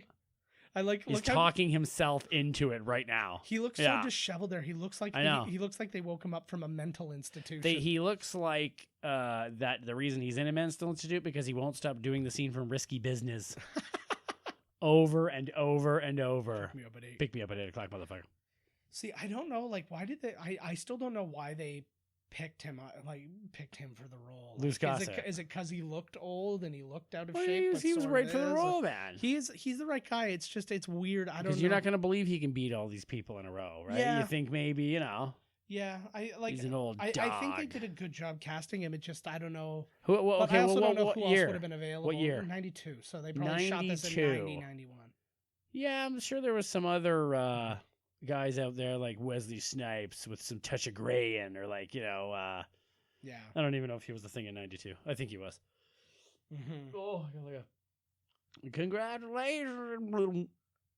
I like. He's talking himself into it right now. He looks so disheveled there. He looks like he looks like they woke him up from a mental institution. He looks like that the reason he's in a mental institute because he won't stop doing the scene from Risky Business over and over and over. Pick me up at 8 o'clock, motherfucker. See, I don't know. Like, why did they? I still don't know why they picked him for the role. Louis Gossett. Is it because he looked old and he looked out of Well, shape? he was right for the role, man. He's the right guy. It's just it's weird. I don't know. Because you're not going to believe he can beat all these people in a row, right? Yeah. You think maybe, Yeah, he's an old dog. I think they did a good job casting him. It just I don't know. I also don't know what who year? else would have been available. What year? 92. So they probably shot this in 90, 91. Yeah, I'm sure there was some other guys out there like Wesley Snipes with some touch of gray in, or like yeah. I don't even know if he was the thing in 92. I think he was. Mm-hmm. Oh, congratulations!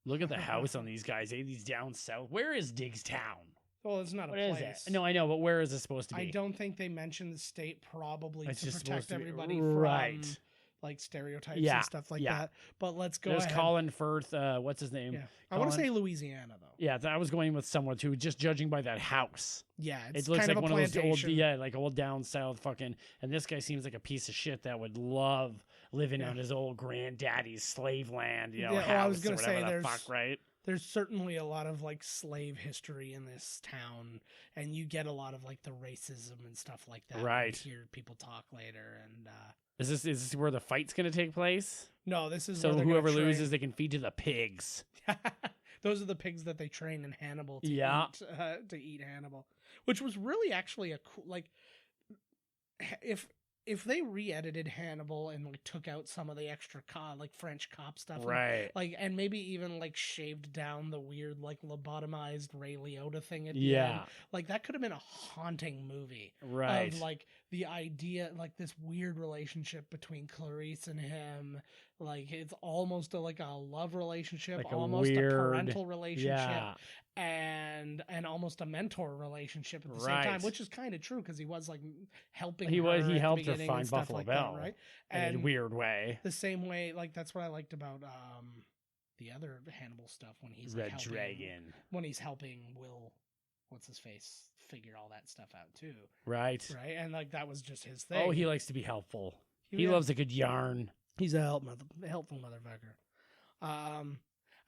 Look at the house on these guys. These down south. Where is Diggstown? Well, it's not What a is place. it? No, I know, but where is it supposed to be? I don't think they mentioned the state probably It's to just protect supposed to be- everybody right. from like stereotypes Yeah, and stuff like yeah. that. But let's go There's ahead. Colin Firth. What's his name? Yeah. I want to Colin- say Louisiana though. Yeah, I was going with someone too. Just judging by that house, Yeah, it's it looks kind like of a one of those old, plantation. like old down south fucking. And this guy seems like a piece of shit that would love living on his old granddaddy's slave land. Yeah, house I was or gonna say whatever the there's- fuck, right? There's certainly a lot of like slave history in this town, and you get a lot of like the racism and stuff like that. when Right. you hear people talk later, and Is this where the fight's gonna take place? no, this is So where they're gonna whoever train- loses, they can feed to the pigs. Those are the pigs that they train in Hannibal to Yeah. eat, to eat Hannibal, which was really actually a cool like if they re-edited Hannibal and like took out some of the extra like French cop stuff, and, Right. like and maybe even like shaved down the weird like lobotomized Ray Liotta thing at the Yeah. end, like that could have been a haunting movie Right. of like the idea, like this weird relationship between Clarice and him, like it's almost like a love relationship, Like almost a weird, parental relationship, yeah. and almost a mentor relationship at the same Right. time, which is kind of true because he was like helping. He her was. at He the helped her beginning find and stuff Buffalo like Bill, that, right? in a weird way. The same way, like that's what I liked about the other Hannibal stuff when he's like, Red helping, Dragon. when he's helping Will, what's his face, figure all that stuff out too, Right. right? And like that was just his thing. Oh, he likes to be helpful. He Yeah. loves a good yarn. He's a helpful motherfucker.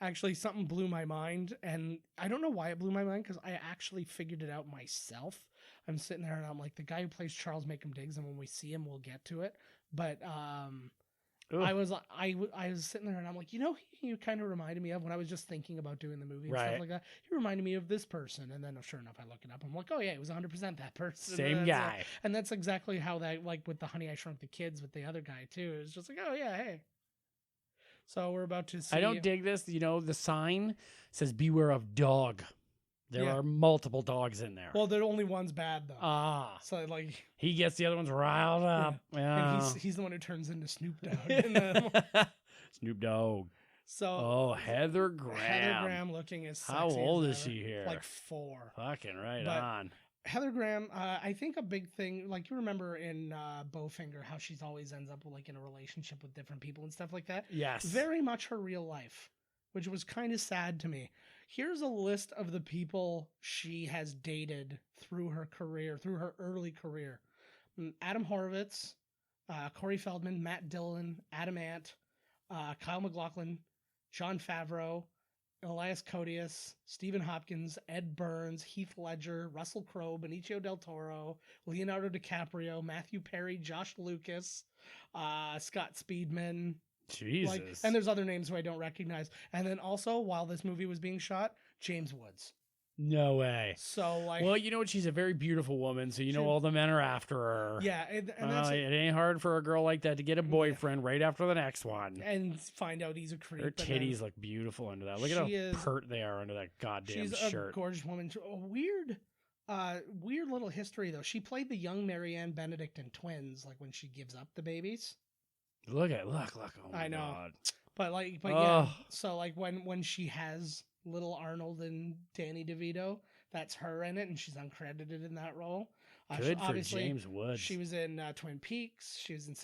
Actually, something blew my mind, and I don't know why it blew my mind because I actually figured it out myself. I'm sitting there and I'm like, the guy who plays Charles Macomb Diggs, and when we see him, we'll get to it. But I was sitting there and I'm like, you know, he kind of reminded me of when I was just thinking about doing the movie and Right. stuff like that. He reminded me of this person, and then sure enough, I look it up. I'm like, oh yeah, it was 100% that person. Same and guy. and that's exactly how that, like with the Honey I Shrunk the Kids with the other guy too. It's just like, oh yeah, hey. So we're about to see. I don't dig this. You know, the sign says "Beware of dog." There Yeah. are multiple dogs in there. Well, the only one's bad though. Ah, So like, he gets the other ones riled up. Yeah. and he's the one who turns into Snoop Dogg. in the- Snoop Dogg. so Oh, Heather Graham. Heather Graham looking as sexy How old as is ever. she here? Like 4. Fucking right But- on. Heather Graham, I think a big thing, like you remember in Bowfinger, how she's always ends up like in a relationship with different people and stuff like that. Yes. Very much her real life, which was kind of sad to me. Here's a list of the people she has dated through her career, through her early career: Adam Horowitz, Corey Feldman, Matt Dillon, Adam Ant, Kyle MacLachlan, Jon Favreau, Elias Koteas, Stephen Hopkins, Ed Burns, Heath Ledger, Russell Crowe, Benicio del Toro, Leonardo DiCaprio, Matthew Perry, Josh Lucas, Scott Speedman. Jesus. And there's other names who I don't recognize. And then also, while this movie was being shot, James Woods. No way. So like, Well, you know what? She's a very beautiful woman, so you know She- all the men are after her. yeah, and Well, that's it ain't hard for a girl like that to get a boyfriend right after the next one. and find out he's a creep. Her and then titties look beautiful under that. Look at She how is- pert they are under that goddamn She's shirt. a gorgeous woman. A weird little history though. She played the young Marianne Benedict in Twins, like when she gives up the babies. Look. Oh my I know. God. But yeah. Ugh. So like when she has little Arnold and Danny DeVito, that's her in it, and she's uncredited in that role. Good for obviously, James Woods. She was in Twin Peaks. She was in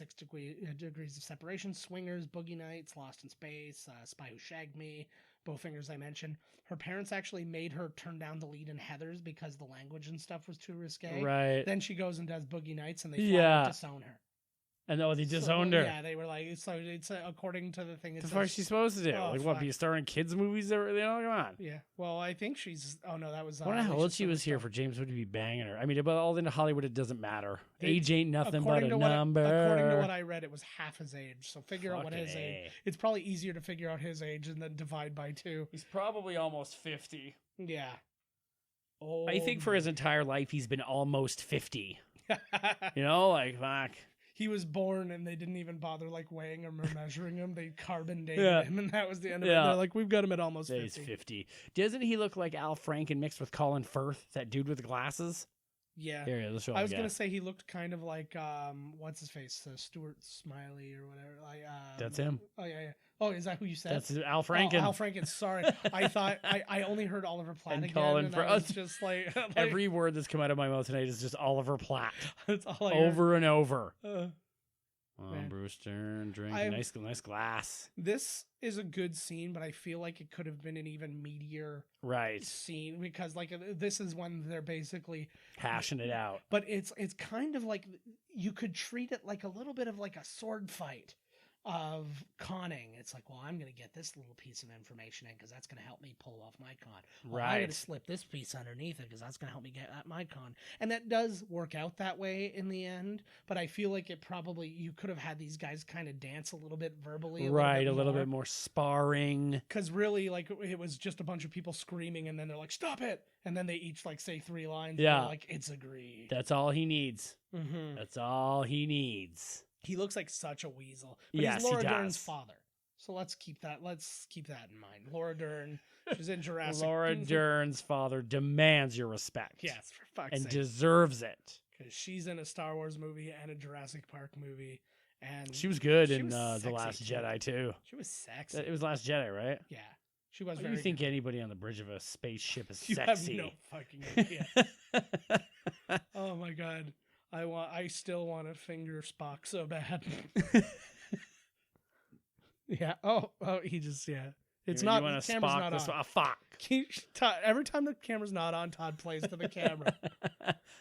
Degrees of Separation, Swingers, Boogie Nights, Lost in Space, Spy Who Shagged Me, Bowfingers I mentioned. Her parents actually made her turn down the lead in Heathers because the language and stuff was too risque. Right. Then she goes and does Boogie Nights, and they Yeah. disown her. And they So, disowned her. Yeah, they were like, so it's according to the thing. What the fuck is she supposed to do? Oh, like, what, fuck. be a star in kids' movies? Come on. Yeah. Well, I think she's. Oh no, that was. I wonder how Alicia old she was here Silverstone. for James Wood to be banging her. I mean, but all into Hollywood, it doesn't matter. They- Age ain't nothing but According a to what number. according to what I read, it was half his age. So figure out what Fucking his age. A. It's probably easier to figure out his age and then divide by 2. He's probably almost 50. Yeah. Oh. I think for his entire life, he's been almost 50. You know, like, fuck. He was born and they didn't even bother like weighing him or measuring him. They carbon dated Yeah. him, and that was the end of it. Yeah. They're like, we've got him at almost He's 50. 50. Doesn't he look like Al Franken mixed with Colin Firth, that dude with the glasses? Yeah. Here, let's show I was again. gonna say he looked kind of like what's his face, Stuart Smiley or whatever. Like That's him. Oh yeah. Oh, is that who you said? That's Al Oh, Franken. Al Franken. Sorry, I thought I only heard Oliver Platt And again, Colin and Firth. I was just like, Every word that's come out of my mouth tonight is just Oliver Platt. that's all I Over and over. heard. Man. Brewster, drink. I've- Nice glass. This is a good scene, but I feel like it could have been an even meatier Right. scene because like this is when they're basically, Hashing it out. but it's kind of like you could treat it like a little bit of like a sword fight of conning. It's like, well, I'm going to get this little piece of information in because that's going to help me pull off my con. Well, I'm going Right. to slip this piece underneath it because that's going to help me get at my con. And that does work out that way in the end. But I feel like it probably, you could have had these guys kind of dance a little bit verbally. Right. A little bit more sparring. Because really, like, it was just a bunch of people screaming and then they're like, stop it. And then they each like say 3 lines. And Yeah. they're like, it's agreed. That's all he needs. Mm-hmm. That's all he needs. He looks like such a weasel. But Yes, he's Laura he Dern's does. father. So let's keep that in mind. Laura Dern, she's in Jurassic. Laura Dern's father demands your respect. Yes, for fuck's And sake. deserves it. because she's in a Star Wars movie and a Jurassic Park movie, and She was good she in was The sexy Last too. Jedi too. She was sexy. It was Last Jedi, right? Yeah, she was. Why do Very you think good. anybody on the bridge of a spaceship is You sexy? have no fucking idea. Oh my god, I still want to finger Spock so bad. Yeah. Oh, he just It's not. You The camera's not on. Fuck. Every time the camera's not on, Todd plays to the camera,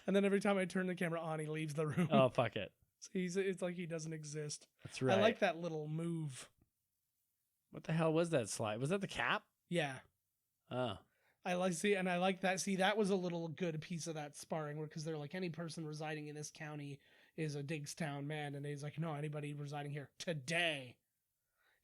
and then every time I turn the camera on, he leaves the room. Oh, fuck it. So it's like he doesn't exist. That's right. I like that little move. What the hell was that slide? Was that the cap? Yeah. Oh. I like that. See, that was a little good piece of that sparring, because they're like, any person residing in this county is a Diggstown man, and he's like, no, anybody residing here today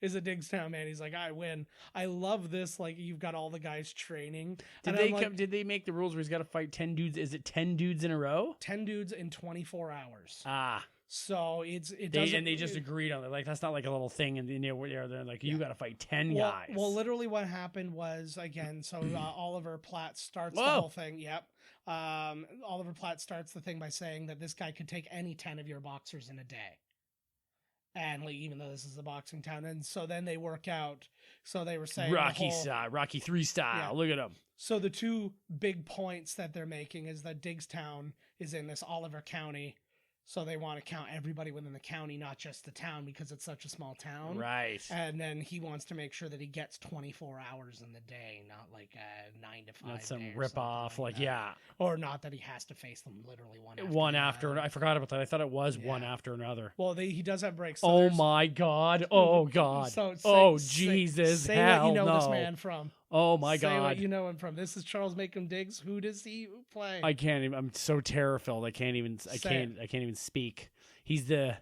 is a Diggstown man. He's like, I win. I love this. Like, you've got all the guys training. Did they make the rules where he's got to fight 10 dudes? Is it 10 dudes in a row? 10 dudes in 24 hours. Ah. So they just agreed on it. Like, that's not like a little thing, and they're like, you got to fight 10 guys. Well, literally, what happened was, again, so Oliver Platt starts the whole thing. Yep. Oliver Platt starts the thing by saying that this guy could take any 10 of your boxers in a day. And like, even though this is a boxing town, and so then they work out. So they were saying Rocky style, Rocky 3 style. Yeah. Look at him. So the two big points that they're making is that Diggstown is in this Oliver County. So they want to count everybody within the county, not just the town, because it's such a small town. Right. And then he wants to make sure that he gets 24 hours in the day, not like a 9 to 5. Not some day or rip off, something like that. Yeah. Or not that he has to face them literally One after. I forgot about that. I thought it was Yeah. one after another. Well, he does have breaks. So Oh there's- my God. Oh God. So Jesus. Say Hell what you know no. this man from. Oh my Say God. what you know him from. This is Charles Macon Diggs. Who does he play? I can't even. I'm so terror-filled. I can't even even speak. He's the.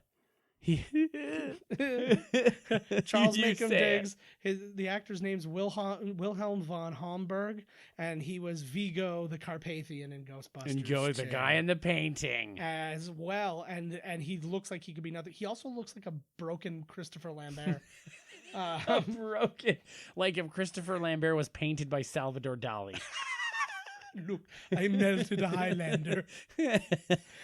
Charles You Macon say it. Diggs. The actor's name's Wilhelm von Homburg, and he was Vigo the Carpathian in Ghostbusters. And go the too. guy in the painting. As well, and he looks like he could be nothing. He also looks like a broken Christopher Lambert. Broken. Like if Christopher Lambert was painted by Salvador Dali. Look, I melted a Highlander.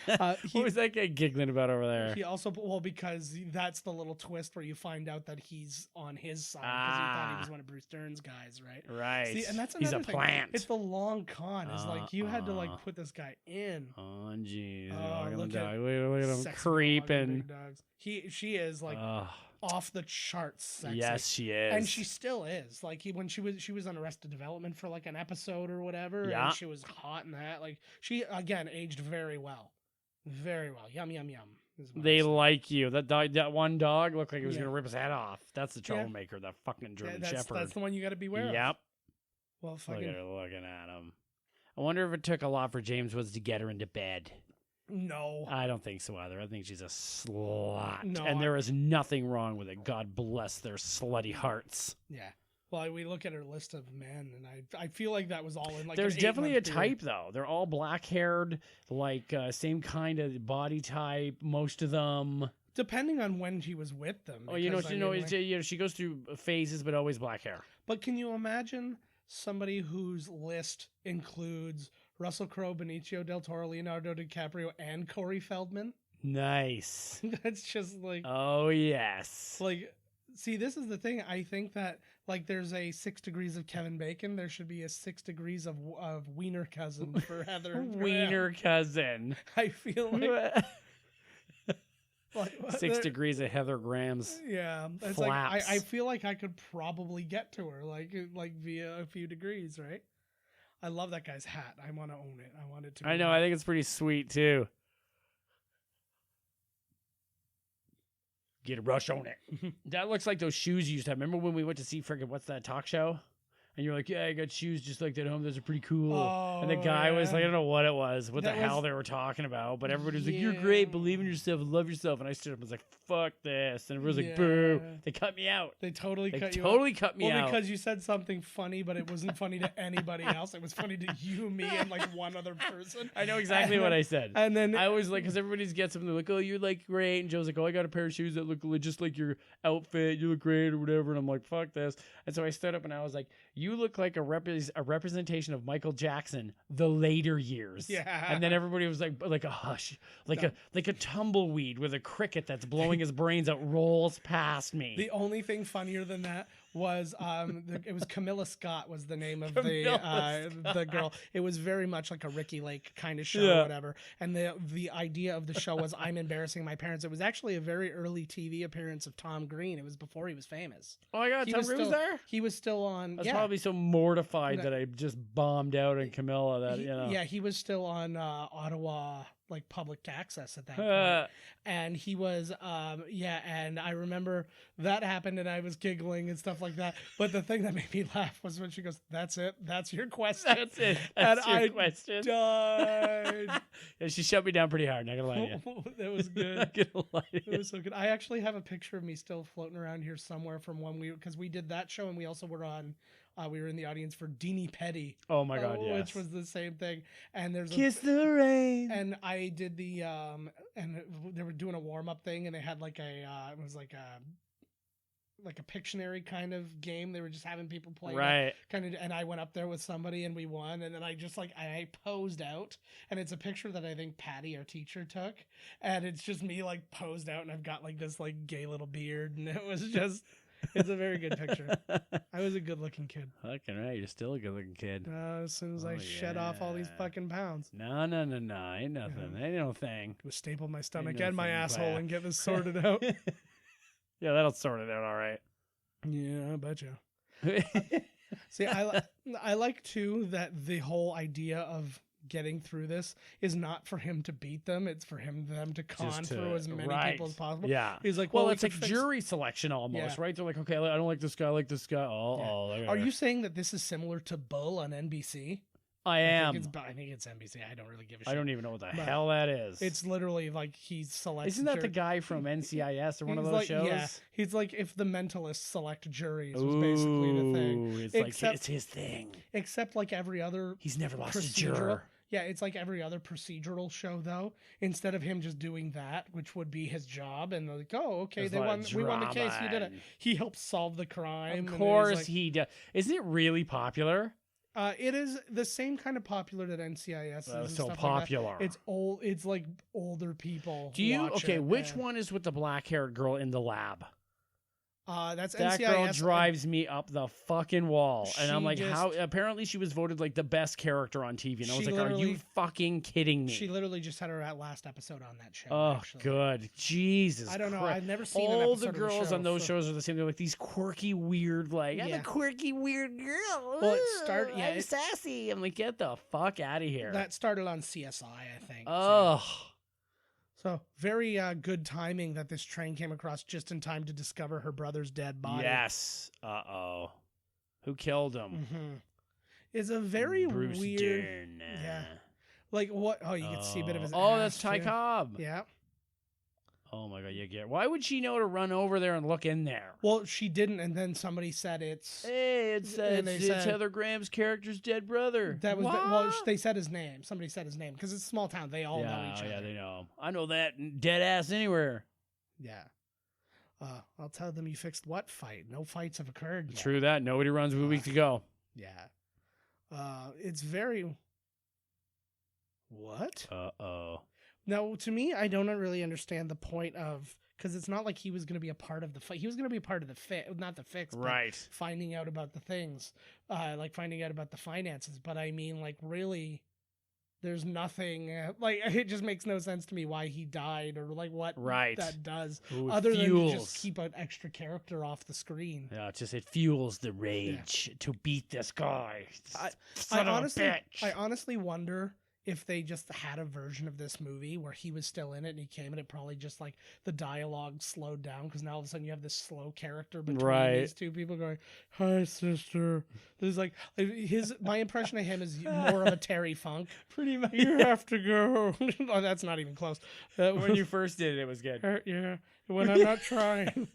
What was that guy giggling about over there? He also, because that's the little twist where you find out that he's on his side, because he thought he was one of Bruce Dern's guys, right? Right. See, and that's He's a another thing. plant. It's the long con. It's like you had to like put this guy in. Oh jeez. Look Look at at him Sexy creeping. big dogs. She is like off the charts sexy. Yes, she is. And she still is. Like when she was on Arrested Development for like an episode or whatever, Yeah. and she was hot in that. Like she again aged very well. Very well. Yum yum yum. is what They I say. like you. That one dog looked like he was Yeah. gonna rip his head off. That's the troublemaker, that fucking German Shepherd. That's the one you got to beware of. Yep. Well, Look fucking at her looking at him. I wonder if it took a lot for James Woods to get her into bed. no. I don't think so either. I think she's a slut. No, and there is nothing wrong with it. God bless their slutty hearts. Yeah. Well, we look at her list of men, and I feel like that was all in like. There's an definitely a 8-month period. type, though. They're all black-haired, like same kind of body type, most of them. Depending on when she was with them. Oh, because, I mean, like- she goes through phases, but always black hair. But can you imagine somebody whose list includes Russell Crowe, Benicio del Toro, Leonardo DiCaprio, and Corey Feldman? Nice. That's just like, Oh, yes. like, see, this is the thing. I think that like there's a 6 degrees of Kevin Bacon. There should be a 6 degrees of Wiener Cousin for Heather. and Graham. Wiener cousin. I feel like. 6 degrees of Heather Graham's. Yeah, it's Flaps. like I feel like I could probably get to her like via a few degrees, right? I love that guy's hat. I want to own it. I want it to. Be I know. I think it's pretty sweet, too. Get a rush on it. That looks like those shoes you used to have. Remember when we went to see friggin' what's that talk show? And you're like, yeah, I got shoes just like that at home. Those are pretty cool. And the Oh, guy was yeah. like, I don't know what it was, what That the hell was- they were talking about. But everybody was like, Yeah. you're great. Believe in yourself. Love yourself. And I stood up and was like, fuck this. And everybody was like, boo. Yeah. They cut me out. They totally They cut you. totally out. cut me well, out. because you said something funny, but it wasn't funny to anybody else. It was funny to you, me, and like one other person. I know exactly And what then- I said. And then I always like, because everybody's gets something like, oh, you're like great. And Joe's like, oh, I got a pair of shoes that look just like your outfit. You look great or whatever. And I'm like, fuck this. And so I stood up and I was like, you look like a representation of Michael Jackson the later years. Yeah. And then everybody was like a hush, like a tumbleweed with a cricket that's blowing his brains out rolls past me. The only thing funnier than that was it was Camilla Scott was the name of the girl. It was very much like a Ricky Lake kind of show or whatever. And the idea of the show was I'm embarrassing my parents. It was actually a very early TV appearance of Tom Green. It was before he was famous. Oh my God, Tom Green was there? He was still on. I was probably so mortified that I just bombed out on Camilla that, Yeah, he was still on Ottawa, like public access at that point. And he was, and I remember that happened and I was giggling and stuff like that. But the thing that made me laugh was when she goes, "That's it. That's your question." That's it. That's and your question. Died. Yeah, she shut me down pretty hard, not gonna lie to you. That was good. Not gonna lie to you. It was so good. I actually have a picture of me still floating around here somewhere from when because we did that show and we also were on, we were in the audience for Deanie Petty. Oh my God, yes. Which was the same thing. And there's Kiss the Rain. And I did the, and they were doing a warm-up thing and they had like it was like a Pictionary kind of game. They were just having people play. Right. And I went up there with somebody and we won. And then I just I posed out and it's a picture that I think Patty, our teacher, took. And it's just me like posed out and I've got like this like gay little beard. And it was just, it's a very good picture. I was a good looking kid. Fucking right. You're still a good looking kid. As soon as I shed off all these fucking pounds. No. Ain't nothing. Ain't no thing. Go staple my stomach no and my thing, asshole Claire. and get this sorted out. Yeah, that'll sort it out all right. Yeah, I bet you. See, I like too that the whole idea of getting through this is not for him to beat them; it's for them to con through as many people as possible. Yeah, he's like, well, it's like jury selection almost, Yeah. right? They're like, okay, I don't like this guy, I like this guy. Are you saying that this is similar to Bull on NBC? I am. I think it's NBC. I don't really give a shit. I don't even know what the hell that is. It's literally like he selects. Isn't that the guy from NCIS or one of those shows? Yeah, he's like if the mentalists select juries was basically the thing. It's it's his thing. Except like every other, he's never lost a juror. Yeah, it's like every other procedural show though. Instead of him just doing that, which would be his job, and they're like, "Oh, okay, we won the case. You did it." He helps solve the crime. Of course, he does. Isn't it really popular? It is the same kind of popular that NCIS is. So popular. Like it's old. It's like older people. Do you? Watch Okay, it, which one is with the black-haired girl in the lab? That's that NCIS. Girl drives me up the fucking wall, and I'm like, just, how? Apparently, she was voted like the best character on TV, and I was like, are you fucking kidding me? She literally just had her last episode on that show. Oh, actually. good, Jesus! I don't know. Christ. I've never seen all an episode the girls of the show, on those shows are the same. They're like these quirky, weird, like I'm a quirky, weird girl. Well, it started. Yeah, I'm sassy. I'm like, get the fuck out of here. That started on CSI, I think. Oh. So very good timing that this train came across just in time to discover her brother's dead body. Yes. Uh-oh. Who killed him? Mm-hmm. It's a very Bruce weird. Dern. Yeah. Like what? Oh, you can see a bit of his. Oh, ass, that's Ty too. Cobb. Yeah. Oh my God, you get. Why would she know to run over there and look in there? Well, she didn't, and then somebody said it's. Hey, it's Heather Graham's character's dead brother. That was well. They said his name. Somebody said his name because it's a small town. They all know each other. Yeah, they know him. I know that dead ass anywhere. Yeah. I'll tell them you fixed what fight. No fights have occurred yet. True that. Nobody runs with a week to go. Yeah. It's very. What? Uh-oh. Now, to me, I don't really understand the point of, because it's not like he was going to be a part of the fight. He was going to be a part of the fix, not the fix, right? But finding out about the things, like finding out about the finances. But I mean, like, really, there's nothing, like, it just makes no sense to me why he died or like what that does, other than just keep an extra character off the screen. Yeah, it fuels the rage to beat this guy. I honestly wonder if they just had a version of this movie where he was still in it and he came and it probably just like the dialogue slowed down because now all of a sudden you have this slow character between these two people going, "Hi, sister." There's like my impression of him is more of a Terry Funk. Pretty much. You have to go. Oh, that's not even close. When you first did it, it was good. Yeah. When I'm not trying.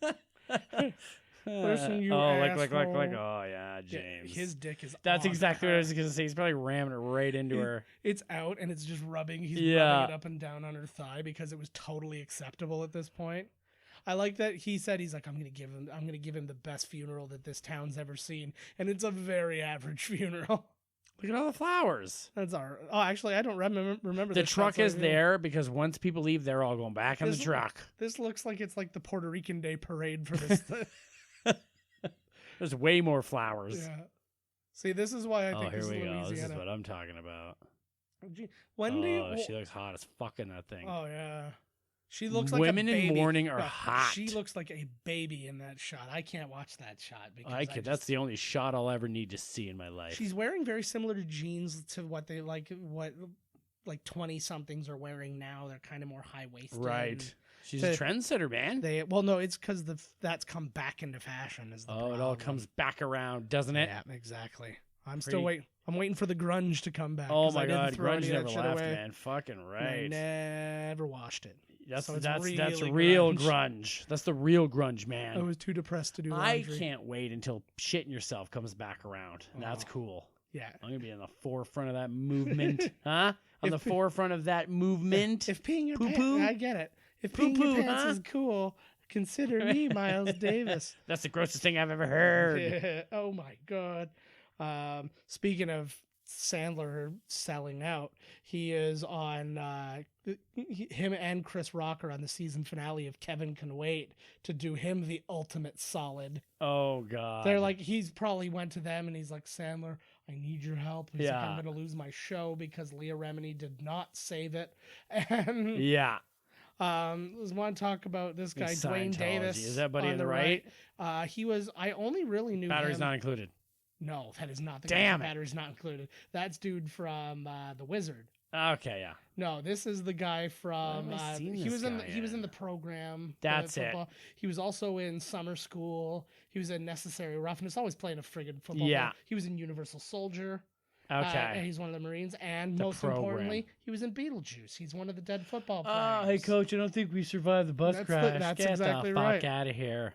Listen, you asshole. like, oh yeah, James. Yeah, his dick is. That's exactly what I was going to say. He's probably ramming it right into her. It's out and it's just rubbing. He's rubbing it up and down on her thigh because it was totally acceptable at this point. I like that he said he's like, I'm gonna give him the best funeral that this town's ever seen, and it's a very average funeral. Look at all the flowers. That's our. Oh, actually, I don't remember. The truck is there because once people leave, they're all going back on the truck. This looks like it's like the Puerto Rican Day Parade for this. There's way more flowers. Yeah. See, this is why I think this is here we Louisiana. go. This is what I'm talking about. She looks hot as fuck in that thing. Oh yeah. She looks like women a baby. in mourning are hot. She looks like a baby in that shot. I can't watch that shot because that's the only shot I'll ever need to see in my life. She's wearing very similar to jeans to what they like 20 somethings are wearing now. They're kind of more high waisted. Right. She's a trendsetter, man. No, it's because that's come back into fashion. Is the problem. It all comes back around, doesn't it? Yeah, exactly. Still waiting. I'm waiting for the grunge to come back. Oh my god, grunge never left, man. Fucking right. I never watched it. That's really real grunge. That's the real grunge, man. I was too depressed to do laundry. I can't wait until shitting yourself comes back around. That's cool. Yeah. I'm going to be in the forefront of that movement. Huh? On the forefront of that movement. If peeing your pants, I get it. If peeing your pants is cool, consider me Miles Davis. That's the grossest thing I've ever heard. Yeah. Oh my god. Speaking of Sandler selling out, he is on him and Chris Rock are on the season finale of Kevin Can Wait to do him the ultimate solid. Oh god. They're like, he's probably went to them and he's like, Sandler, I need your help. He's like, I'm gonna lose my show because Leah Remini did not save it. And I want to talk about this guy, Dwayne Davis. Is that buddy on the right? I only really knew Battery's him. not included. No, that is not the Damn guy. Battery's not included. That's dude from The Wizard. Okay, yeah. No, this is the guy from. He was in the program. That's it. He was also in Summer School. He was in Necessary Roughness. Always playing a friggin' football. Yeah. Player. He was in Universal Soldier. Okay. And he's one of the Marines. And most importantly, he was in Beetlejuice. He's one of the dead football players. Oh, hey coach, I don't think we survived the bus crash. That's Get exactly the fuck right. out of here.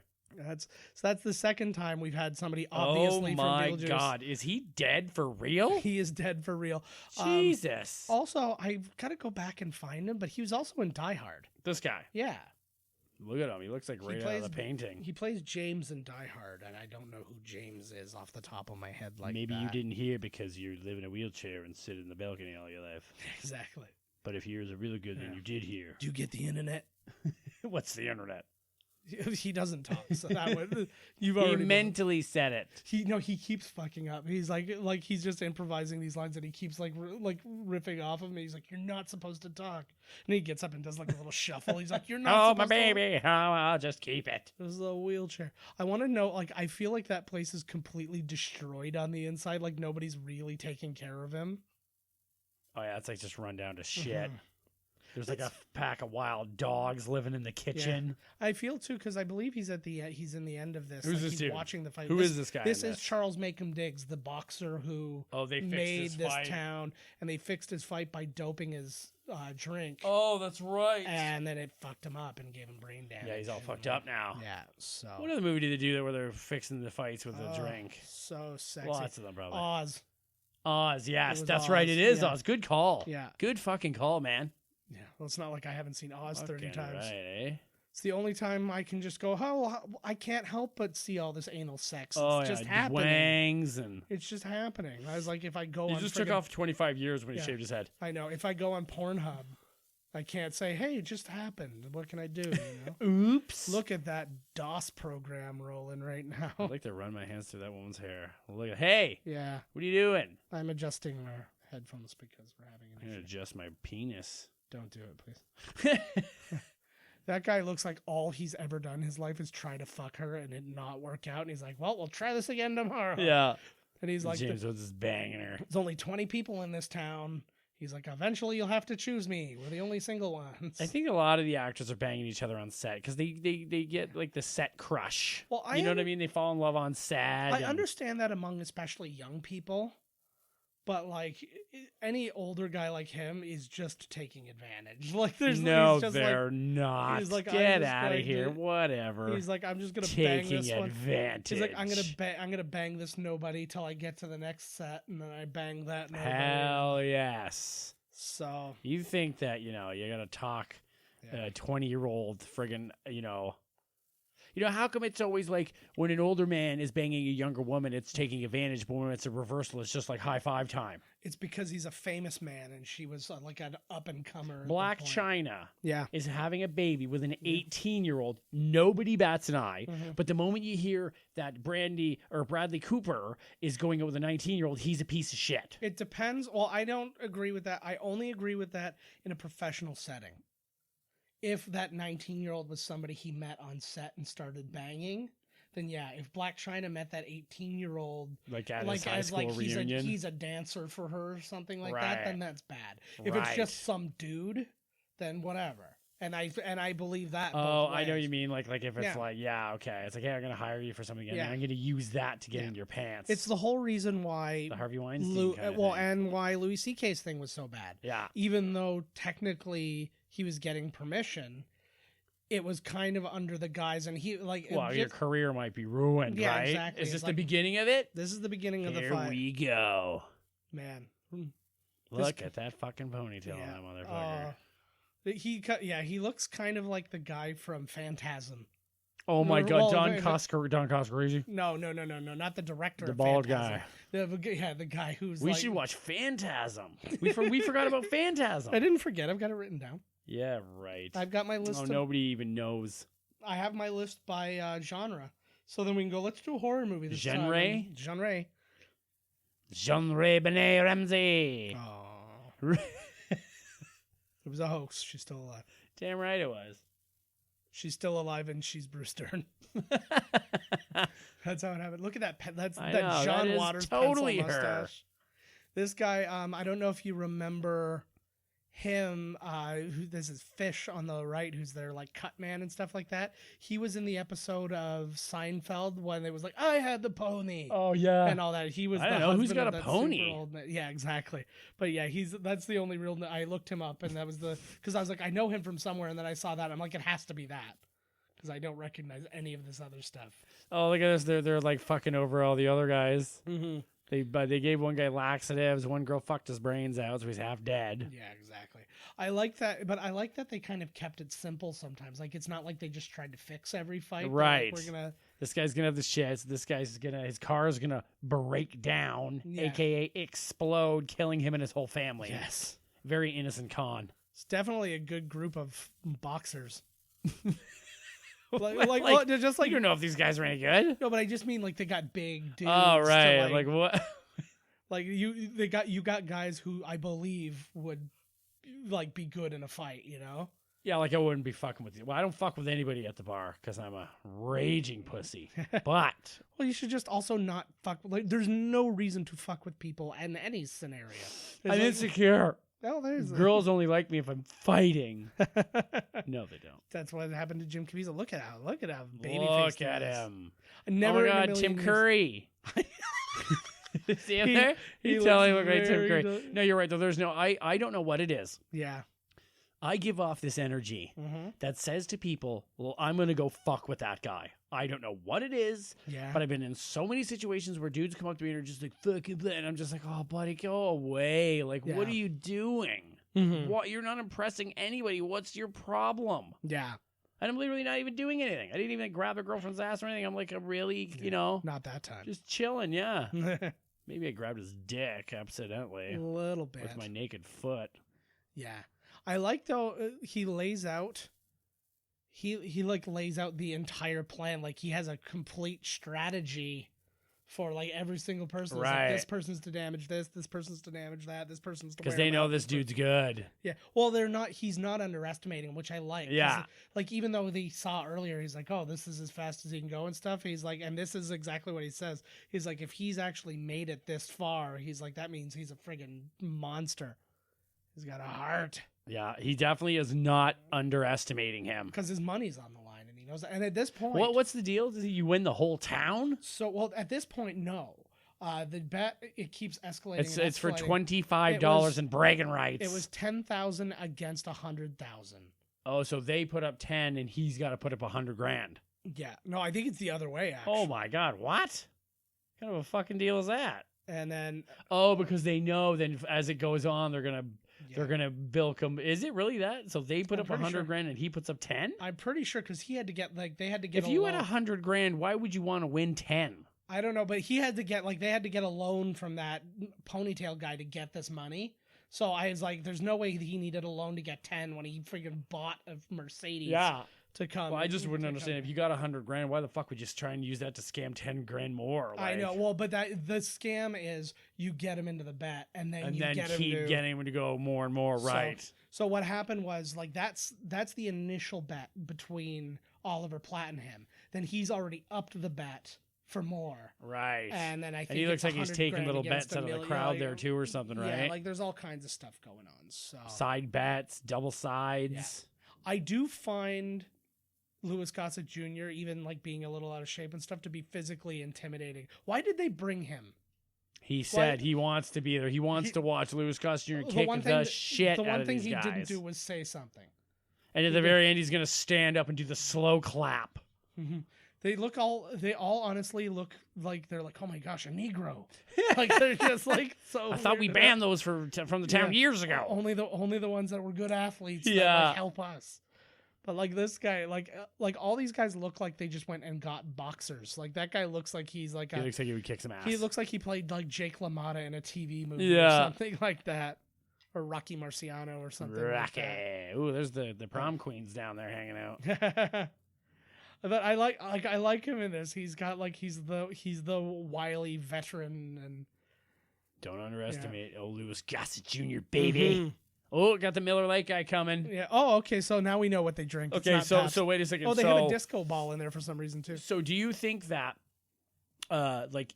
That's the second time we've had somebody obviously from Beetlejuice. Oh my god, is he dead for real? He is dead for real. Jesus. Also, I've got to go back and find him, but he was also in Die Hard. This guy. Yeah. Look at him. He looks like right out of the painting. He plays James in Die Hard, and I don't know who James is off the top of my head. Maybe you didn't hear because you live in a wheelchair and sit in the balcony all your life. Exactly. But if yours are really good, then you did hear. Do you get the internet? What's the internet? He doesn't talk, so that would you've already. He mentally said it. He keeps fucking up. He's like he's just improvising these lines, and he keeps like riffing off of me. He's like, "You're not supposed to talk," and he gets up and does like a little shuffle. He's like, "You're not." Oh my baby, I'll just keep it. This is a wheelchair. I want to know. I feel like that place is completely destroyed on the inside. Like nobody's really taking care of him. Oh yeah, it's like just run down to shit. There's like a pack of wild dogs living in the kitchen. Yeah. I feel too because I believe he's in the end of this. Who's this he's dude? Watching the fight. Who is this guy? This is Charles Macomb Diggs, the boxer who made this town, and they fixed his fight by doping his drink. Oh, that's right. And then it fucked him up and gave him brain damage. Yeah, he's all fucked up now. Yeah. So what other movie did they do that where they're fixing the fights with a drink? So sexy. Lots of them, probably. Oz, yes, that's right. It is Oz. Good call. Yeah. Good fucking call, man. Yeah, well, it's not like I haven't seen Oz 30 times. Right, eh? It's the only time I can just go, I can't help but see all this anal sex. It's just happening. Wangs and... It's just happening. I was like, if I go on... He just took off 25 years when he shaved his head. I know. If I go on Pornhub, I can't say, hey, it just happened. What can I do? You know? Oops. Look at that DOS program rolling right now. I'd like to run my hands through that woman's hair. Look at, hey! Yeah. What are you doing? I'm adjusting our headphones because we're having an issue. I'm going to adjust my penis. Don't do it, please. That guy looks like all he's ever done in his life is try to fuck her and it not work out. And he's like, well, we'll try this again tomorrow. Yeah. And he's like, James Woods is banging her. There's only 20 people in this town. He's like, eventually you'll have to choose me. We're the only single ones. I think a lot of the actors are banging each other on set because they get like the set crush. Well, you know what I mean? They fall in love on set. I understand that among especially young people. But like any older guy like him is just taking advantage. Like there's they're not. He's like, get out of here. Whatever. He's like, I'm just gonna bang this one. Advantage. He's like, I'm gonna bang this nobody till I get to the next set, and then I bang that nobody. Hell yes. So you think that you gotta talk a 20-year-old friggin' You know, how come it's always like when an older man is banging a younger woman, it's taking advantage, but when it's a reversal, it's just like high five time. It's because he's a famous man and she was like an up-and-comer. Black China Yeah. is having a baby with an 18-year-old. Nobody bats an eye. But the moment you hear that Bradley Cooper is going out with a 19-year-old, he's a piece of shit. It depends. Well, I don't agree with that. I only agree with that in a professional setting. If that 19-year-old was somebody he met on set and started banging, then yeah. If Black China met that 18-year-old, like at his high school reunion, he's a dancer for her or something like Right. that, then that's bad. If it's just some dude, then whatever. And I believe that. Oh, both I know what ways. you mean. Like if it's Yeah. okay. It's like, hey, I'm gonna hire you for something, and Yeah. I'm gonna use that to get in your pants. It's the whole reason why the Harvey Weinstein kind of thing. and why Louis C.K.'s thing was so bad. Yeah. Even though technically he was getting permission, it was kind of under the guise, and he like. Well, your career might be ruined, Yeah, right? exactly. Is this It's the like- beginning of it? This is the beginning of the Here fight. we go. Man. Look at that fucking ponytail on that motherfucker. He looks kind of like the guy from Phantasm. Oh my well, God, Don the- Coscarese. No, not the director. The of bald Phantasm. guy. The guy who's. We like, should watch Phantasm. We forgot about Phantasm. I didn't forget. I've got it written down. Yeah, right. I've got my list. Oh, nobody even knows. I have my list by genre. So then we can go. Let's do a horror movie. This Genre? time. Genre. Jean-Ray Benet Ramsey. Oh. It was a hoax. She's still alive. Damn right it was. She's still alive, and she's Bruce Dern. That's how it happened. Look at that. That's I that know, John that is Waters totally pencil her. mustache. This guy. I don't know if you remember him. This is Fish on the right, who's their like cut man and stuff like that. He was in the episode of Seinfeld when it was like, I had the pony. Oh yeah. And all that. He was. I the don't know who's husband got of a that pony. super old man. Yeah, exactly. But yeah, that's the only real. I looked him up, and that was because I was like, I know him from somewhere, and then I saw that. I'm like, it has to be that because I don't recognize any of this other stuff. Oh, look at this. They're like fucking over all the other guys. Mm-hmm. They gave one guy laxatives. One girl fucked his brains out, so he's half dead. Yeah, exactly. I like that, but I like that they kind of kept it simple sometimes. Like it's not like they just tried to fix every fight. Right. Like, we're gonna. This guy's gonna have the shits. This guy's his car's gonna break down, Yeah. aka explode, killing him and his whole family. Yes. Very innocent con. It's definitely a good group of boxers. Like, well, they're just like you don't know if these guys are any good. no, but I just mean like they got big dudes. Oh to, right, like what? Like you got guys who I believe would like be good in a fight, you know? Yeah, like I wouldn't be fucking with you. Well, I don't fuck with anybody at the bar because I'm a raging pussy. But Well, you should just also not fuck. Like, there's no reason to fuck with people in any scenario. There's I'm like- insecure. Oh, there's Girls only like me if I'm fighting. No, they don't. That's what happened to Jim Caviezel. Look at how baby Look at him. Never Oh in a my God, million Tim years- Curry. See him He- there? he You totally looks look like Tim very Curry. good. No, you're right though. There's no. I don't know what it is. Yeah. I give off this energy Mm-hmm. that says to people, "Well, I'm gonna go fuck with that guy." I don't know what it is, Yeah. but I've been in so many situations where dudes come up to me and are just like, "Fucking," and I'm just like, "Oh, buddy, go away! Like, what Yeah. are you doing? Mhm. What? You're not impressing anybody. What's your problem?" Yeah. And I'm literally not even doing anything. I didn't even grab a girlfriend's ass or anything. I'm like, I'm really, you know, Not that time. just chilling. Yeah. a Maybe I grabbed his dick accidentally little bit. with my naked foot. Yeah. I like though he lays out he like lays out the entire plan. Like he has a complete strategy for like every single person. It's like, Right. this person's to damage this person's to damage that, this person's to Because wear they him know out, this dude's good. Yeah. Well, he's not underestimating him, which I like. 'Cause, Yeah. Like even though they saw earlier, he's like, oh, this is as fast as he can go and stuff. He's like, and this is exactly what he says. He's like, if he's actually made it this far, he's like, that means he's a friggin' monster. He's got a heart. Yeah, he definitely is not underestimating him. Because his money's on the line, and he knows that. And at this point, What's the deal? Does you win the whole town? so well, at this point, no. The bet it keeps escalating. It's for escalating. $25 It in bragging rights. It was 10,000 against 100,000. Oh, so they put up 10 and he's got to put up 100 grand. Yeah, no, I think it's the other way. Actually. Oh my God, what? What kind of a fucking deal is that? And then Oh, because they know then as it goes on, they're gonna they're gonna bilk him. Is it really that? So they put up $100,000 and he puts up 10. I'm pretty sure because he had to get they had to get. If you had $100,000, why would you want to win 10? I don't know, but he had to get they had to get a loan from that ponytail guy to get this money. So I was like, there's no way he needed a loan to get 10 when he freaking bought a Mercedes. Yeah. To come. Well, I just wouldn't understand if you got $100,000, why the fuck would you just try and use that to scam $10,000 more? I know. Well, but the scam is you get him into the bet and then keep getting him to go more and more. Right. So what happened was that's the initial bet between Oliver Platt and him. Then he's already upped the bet for more. Right. And then I think he looks like he's taking little bets out of the crowd there too or something, right? Yeah, there's all kinds of stuff going on. So side bets, double sides. Yeah. I do find Louis Gossett Jr., even being a little out of shape and stuff, to be physically intimidating. Why did they bring him? He said he wants to be there. He wants to watch Louis Gossett Jr. kick the shit out of these guys. The one thing he didn't do was say something. And at the very end, he's going to stand up and do the slow clap. Mm-hmm. They all honestly look like they're oh my gosh, a Negro. They're just so. I thought we banned those from the town years ago. Only the ones that were good athletes that help us. But this guy, all these guys look like they just went and got boxers. That guy looks like he's he looks like he would kick some ass. He looks like he played Jake LaMotta in a TV movie or something like that, or Rocky Marciano or something. Rocky. Like that. Ooh, there's the prom queens down there hanging out. But I like him in this. He's got he's the wily veteran and. Don't underestimate old Louis Gossett Jr. baby. Mm-hmm. Oh, got the Miller Lite guy coming. Yeah. Oh, okay. So now we know what they drink. Okay. So wait a second. Oh, they have a disco ball in there for some reason too. So do you think that,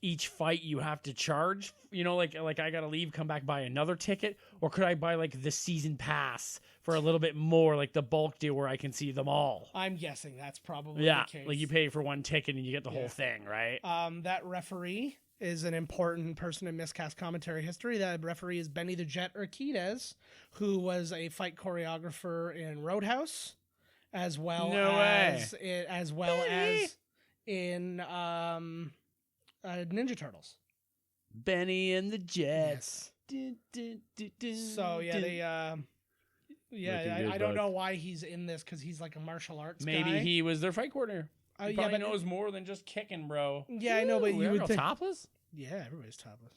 each fight you have to charge? You know, like I gotta leave, come back, buy another ticket, or could I buy the season pass for a little bit more, like the bulk deal where I can see them all? I'm guessing that's probably the case. You pay for one ticket and you get the whole thing, right? That referee is an important person in miscast commentary history. That referee is Benny the Jet Urquidez, who was a fight choreographer in Roadhouse, as well as in Ninja Turtles. Benny and the Jets. Yes. So I don't know why he's in this because he's a martial arts guy. Maybe he was their fight coordinator. He probably knows more than just kicking, bro. Yeah, I know, but you would think topless? Yeah, everybody's topless.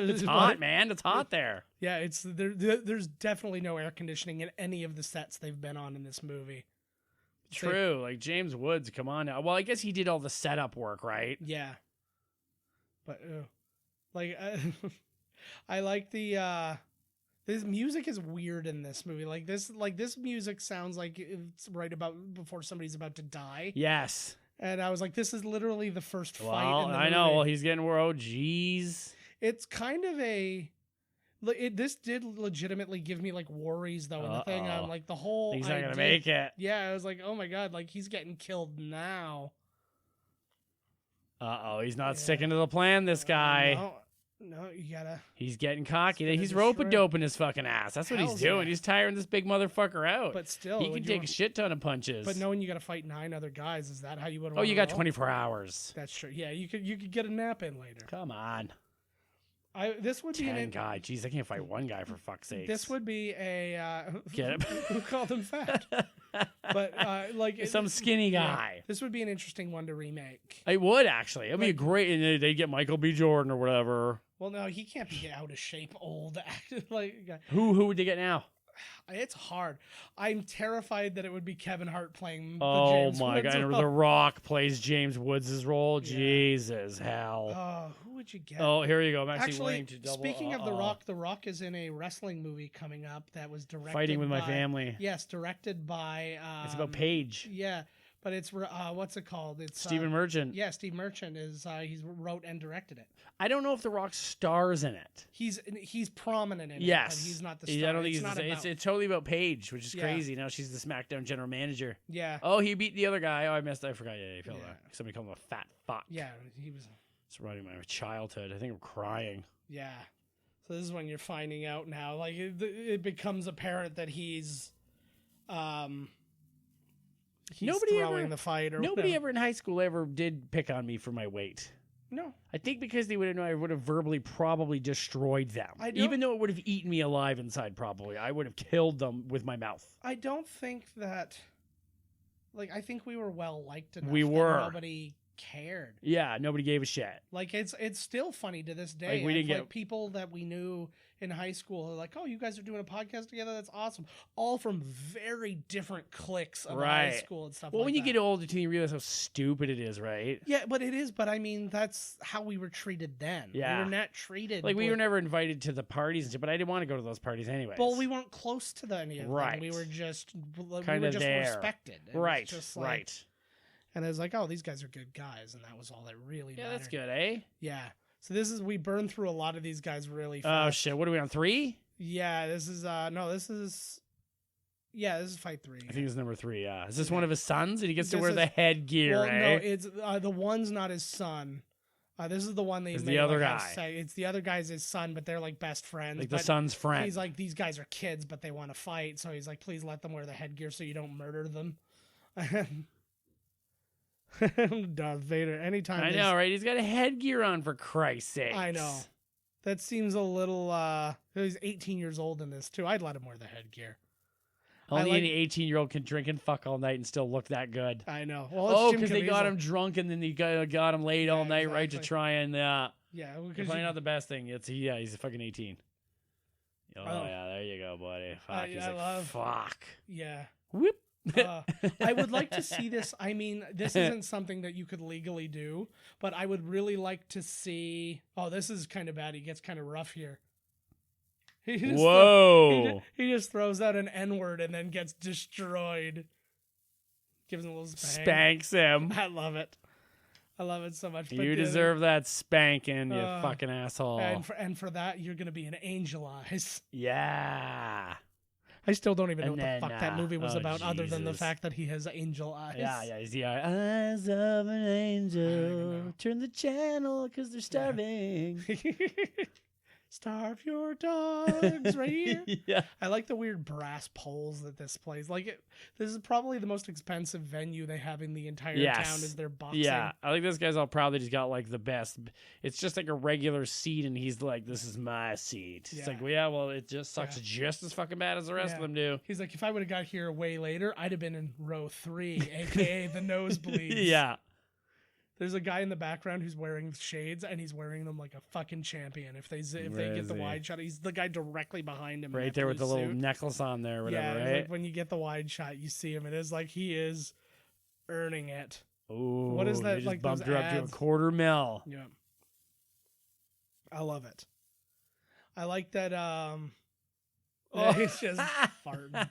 It's hot, man. It's hot there. Yeah, it's there's definitely no air conditioning in any of the sets they've been on in this movie. True. James Woods, come on now. Well, I guess he did all the setup work, right? Yeah. But I like the this music is weird in this movie. This music sounds like it's right about before somebody's about to die. Yes. And I was like, this is literally the first fight in the movie. I know. Well, he's getting where, oh, geez. It's kind of this did legitimately give me worries though. And the thing I'm the whole he's not gonna make it. Yeah, I was like, oh my god, he's getting killed now. He's not sticking to the plan, this guy. No, you gotta. He's getting cocky. He's rope-a-doping his fucking ass. That's what he's doing. He's tiring this big motherfucker out. But still, he can take a shit ton of punches. But knowing you gotta fight 9 other guys, is that how you would? Oh, you got 24 hours. That's true. Yeah, you could get a nap in later. Come on. This would be 10 guy. Jeez, I can't fight one guy for fuck's sake. This would be a get him. Who called him fat? But some skinny guy. Yeah, this would be an interesting one to remake. It would actually. It'd be a great. And they'd get Michael B. Jordan or whatever. Well, no, he can't be out of shape, old. Who would they get now? It's hard. I'm terrified that it would be Kevin Hart playing. James my Woods god! Role. The Rock plays James Woods' role. Yeah. Jesus hell! Who would you get? Oh, here you go. I'm actually to double. Speaking of The Rock is in a wrestling movie coming up that was directed. Fighting with My Family. Yes, directed by. It's about Paige. Yeah. But it's what's it called? It's Stephen Merchant. Yeah, Steve Merchant is he's wrote and directed it. I don't know if The Rock stars in it. He's prominent in it. But he's not the star. I don't think it's totally about Paige, which is crazy. Now she's the SmackDown general manager. Yeah. Oh, he beat the other guy. Oh, I forgot. Yeah, he fell that. Somebody called him a fat fuck. Yeah, he was. It's reminding me of my childhood. I think I'm crying. Yeah. So this is when you're finding out now. It becomes apparent that he's nobody throwing the fight or nobody ever in high school ever did pick on me for my weight. No. I think because they would have known I would have verbally probably destroyed them. don't- Even though it would have eaten me alive inside probably. I would have killed them with my mouth. I don't think that. Like, I think we were well liked enough. We that were. Nobody cared. Yeah, nobody gave a shit. Like, it's still funny to this day. Like, we didn't Like, get- people that we knew in high school are like, oh, you guys are doing a podcast together? That's awesome. All from very different cliques of high Right. school and stuff Well, like when you that. get older, too, you realize how stupid it is, right? Yeah, but it is. But I mean, that's how we were treated then. Yeah. We were not treated. Like, we with- were never invited to the parties and shit, but I didn't want to go to those parties anyway. Well, we weren't close to any of them. Right. We were just Kinda there. respected. It was Right, just like- right. And it was like, oh, these guys are good guys, and that was all that really Yeah, mattered. that's good, eh? Yeah. So we burned through a lot of these guys really Oh, fast. shit. What are we on, 3? Yeah, this is this is fight 3. I think it's number 3, yeah. Is this one of his sons? And he gets to This wear is- the headgear, Well, eh? no, it's the one's not his son. This is the one they Is made, the other like, guy. say it's the other guy's his son, but they're like best friends. Like the but son's friend. He's like, these guys are kids, but they want to fight, so he's like, please let them wear the headgear so you don't murder them. Darth Vader. Anytime I know, right? He's got a headgear on, for Christ's sake. I know. That seems a little. He's 18 years old in this too. I'd let him wear the headgear. Only like- an 18-year-old can drink and fuck all night and still look that good. I know. Well, Oh, it's Jim because they got Caviezel. him drunk and then they got him laid all Yeah, night, right, to exactly. try and Yeah, to because find out the best thing. He's a fucking 18. Oh, Oh. yeah, there you go, buddy. Fuck. He's I like, love- fuck. yeah. Whoop. I would like to see this. I mean, this isn't something that you could legally do, but I would really like to see. Oh, this is kind of bad. He gets kind of rough here. He just Whoa. he just throws out an N-word and then gets destroyed. Gives him a little spank. Spanks him. I love it. I love it so much. But You the- deserve that spanking, you Uh, fucking asshole. And for that, you're gonna be an Angel Eyes. Yeah. I still don't even know And what the then, fuck that movie was oh, about, other than the Jesus. fact that he has angel eyes. Yeah, he's the eyes of an angel. know. Turn the channel because they're starving. Starve your dogs right here. Yeah. I like the weird brass poles that this plays. Like, this is probably the most expensive venue they have in the entire Yes. town is their boxing. Yeah, I think this guy's all proud that he's got like the best. It's just like a regular seat, and he's like, "This is my seat." It's Yeah. like, well, yeah, well, it just sucks Yeah. just as fucking bad as the rest Yeah. of them do. He's like, if I would have got here way later, I'd have been in row 3, aka the nosebleeds. Yeah, There's a guy in the background who's wearing shades, and he's wearing them like a fucking champion. If they Where get is the he? wide shot, he's the guy directly behind him. in right that there with the blue little suit. necklace on there, or whatever. Yeah, right? like when you get the wide shot, you see him. It is like he is earning it. Ooh, what is that, They just like bumped those her up to ads? $250,000. Yeah, I love it. I like that. He's just farting.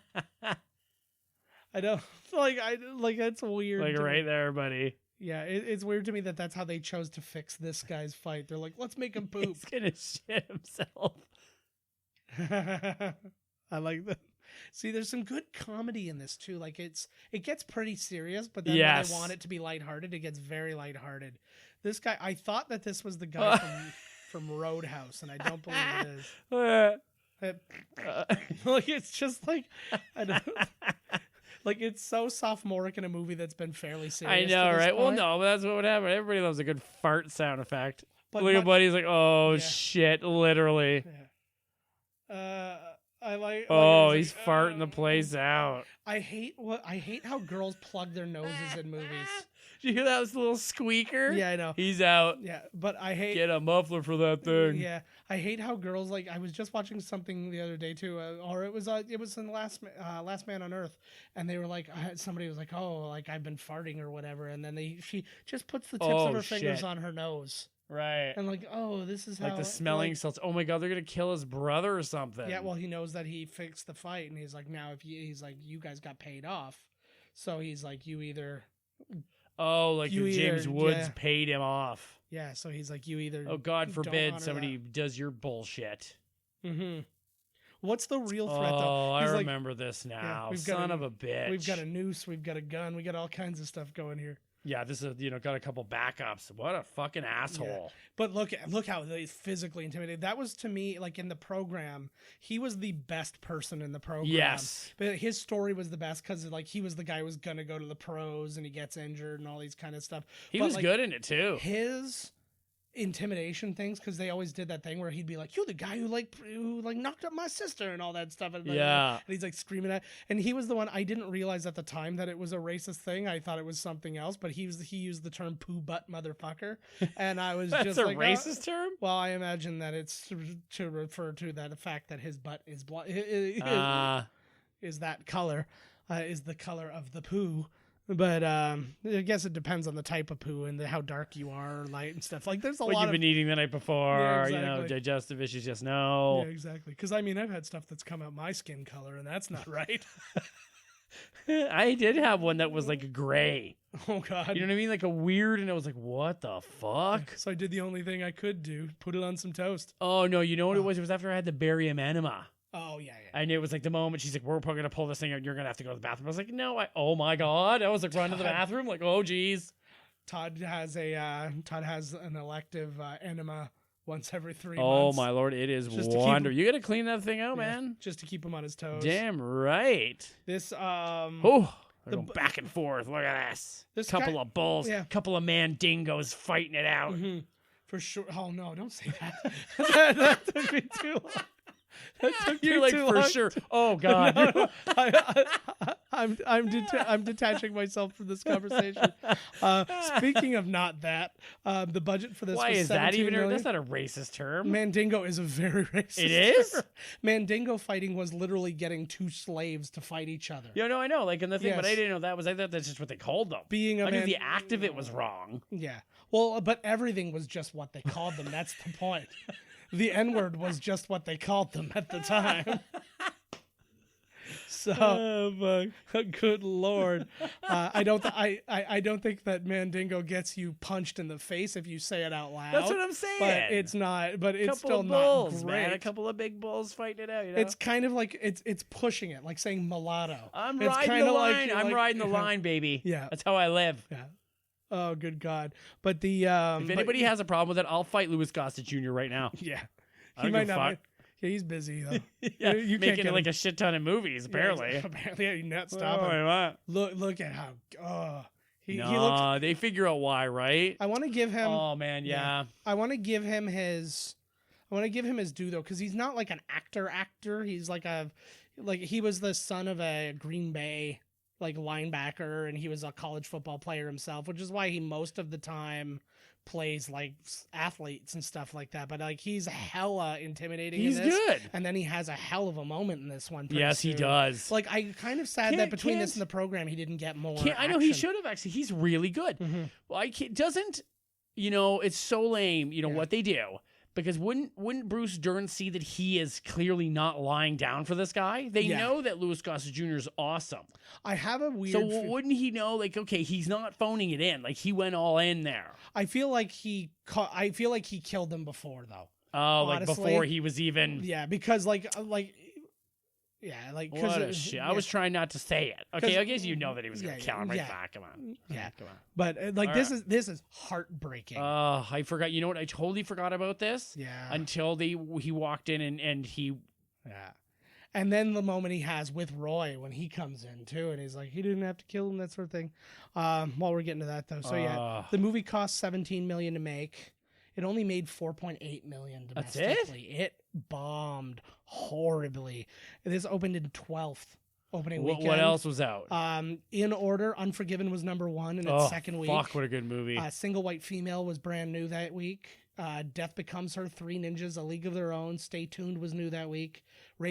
I don't like that's weird. Like to right me. there, buddy. Yeah, it's weird to me that that's how they chose to fix this guy's fight. They're like, let's make him poop. He's gonna shit himself. I like that. See, there's some good comedy in this too. Like it gets pretty serious, but then Yes. when they want it to be lighthearted, it gets very lighthearted. This guy, I thought that this was the guy from Roadhouse, and I don't believe it is. Like it's just like I don't. Like it's so sophomoric in a movie that's been fairly serious. I to know, this right? Well, point. no, but that's what would happen. Everybody loves a good fart sound effect. But Look at much- buddy's like, oh Yeah. shit, literally. Yeah. I like. Oh, like, he's farting the place out. I hate how girls plug their noses in movies. Did you hear that little squeaker? Yeah, I know. He's out. Yeah, but I hate. Get a muffler for that thing. Yeah, I hate how girls like. I was just watching something the other day too, or it was in Last Man on Earth, and they were like, somebody was like, oh, like I've been farting or whatever, and then she just puts the tips Oh, of her fingers shit. on her nose, Right. and like, oh, this is how Like the smelling like- salts. Oh my god, they're gonna kill his brother or something. Yeah, well, he knows that he fixed the fight, and he's like, now he's like, you guys got paid off, so he's like, you either. Oh, like You the James either- Woods yeah. paid him off. Yeah, so he's like, you either. Oh, God don't forbid honor somebody does your bullshit. Mm-hmm. What's the real threat though? Oh, I He's like, remember this now. we've got Son a- of a bitch. we've got a noose, we've got a gun, we got all kinds of stuff going here. Yeah, this is got a couple backups. What a fucking asshole. But look how he's physically intimidated. That was to me like in the program, he was the best person in the program. Yes. But his story was the best because like he was the guy who was gonna go to the pros and he gets injured and all these kind of stuff. He But, was like, good in it too. His intimidation things, because they always did that thing where he'd be like, "You're the guy who knocked up my sister," and all that stuff. And and he's like screaming at. And he was the one, I didn't realize at the time that it was a racist thing. I thought it was something else, but he used the term "poo butt motherfucker," and I was That's just a like, racist term. Well, I imagine that it's to refer to the fact that his butt is is that color, is the color of the poo. But I guess it depends on the type of poo and how dark you are, or light and stuff. Like there's a lot you've been eating the night before, Yeah, exactly. digestive issues. Just no. Yeah, exactly. Because I mean, I've had stuff that's come out my skin color, and that's not right. I did have one that was like gray. Oh God. You know what I mean? Like a weird, and I was like, what the fuck? So I did the only thing I could do: put it on some toast. Oh no, you know what it was? It was after I had the barium enema. Oh yeah. And it was like the moment she's like, we're going to pull this thing out. You're going to have to go to the bathroom. I was like, no, oh my God. I was like running to the bathroom. Like, oh geez. Todd has an elective enema once every 3 months. Oh my Lord. It is wonderful. You got to clean that thing out, man. Just to keep him on his toes. Damn right. This, oh, they're going back and forth. Look at this. Couple of bulls, couple of mandingos fighting it out. Mm-hmm. For sure. Oh no, don't say that. that took me too long. You're like, for sure. Oh God. No. I'm detaching myself from this conversation. Speaking of not that, the budget for this. Why was is that even? million. That's not a racist term. Mandingo is a very racist. It is. Term. Mandingo fighting was literally getting two slaves to fight each other. Yeah, no, I know. Like in the thing, but I didn't know that was. I thought that's just what they called them. Being a I knew the act of it was wrong. Yeah. Well, but everything was just what they called them. That's the point. The N-word was just what they called them at the time. So, good Lord, I don't think that Mandingo gets you punched in the face if you say it out loud. That's what I'm saying. But it's not. But it's still bulls, not great. Man. A couple of big bulls fighting it out. You know? It's kind of like it's pushing it, like saying mulatto. I'm riding the line. I'm riding the line, baby. Yeah, that's how I live. Yeah. Oh, good God! But the if anybody has a problem with it, I'll fight Louis Gossett Jr. right now. Yeah, he might not. Yeah, he's busy though. Yeah, you making can't like a shit ton of movies. Apparently, apparently, you're not stopping. Look at how. He looks. They figure out why, right? I want to give him. Oh man, yeah. I want to give him his due though, because he's not like an actor. He's like he was the son of a Green Bay linebacker, and he was a college football player himself, which is why he most of the time plays like athletes and stuff like that. But he's hella intimidating. He's in this, good, and then he has a hell of a moment in this one. Yes, soon. He does. I kind of sad that between this and the program, he didn't get more. I know he should have actually. He's really good. Mm-hmm. Well, doesn't. It's so lame. What they do. Because wouldn't Bruce Dern see that he is clearly not lying down for this guy? They know that Louis Gossett Jr. is awesome. I have a weird. So wouldn't he know? Okay, he's not phoning it in. He went all in there. I feel like he killed him before though. Oh, honestly. Before he was even. Yeah, because yeah, what a shit. I was trying not to say it. Okay, I guess you know that he was going to kill him right back. Come on. Yeah, come on. But this is heartbreaking. Oh, I forgot. You know what? I totally forgot about this. Yeah. Until he walked in and he. Yeah. And then the moment he has with Roy when he comes in too, and he's like, he didn't have to kill him, that sort of thing. While we're getting to that though, so the movie cost $17 million to make. It only made $4.8 million domestically. It bombed horribly. This opened in 12th opening weekend. What else was out? In order, Unforgiven was number one in its second week. Fuck, what a good movie. Single White Female was brand new that week. Death Becomes Her, Three Ninjas, A League of Their Own. Stay Tuned was new that week.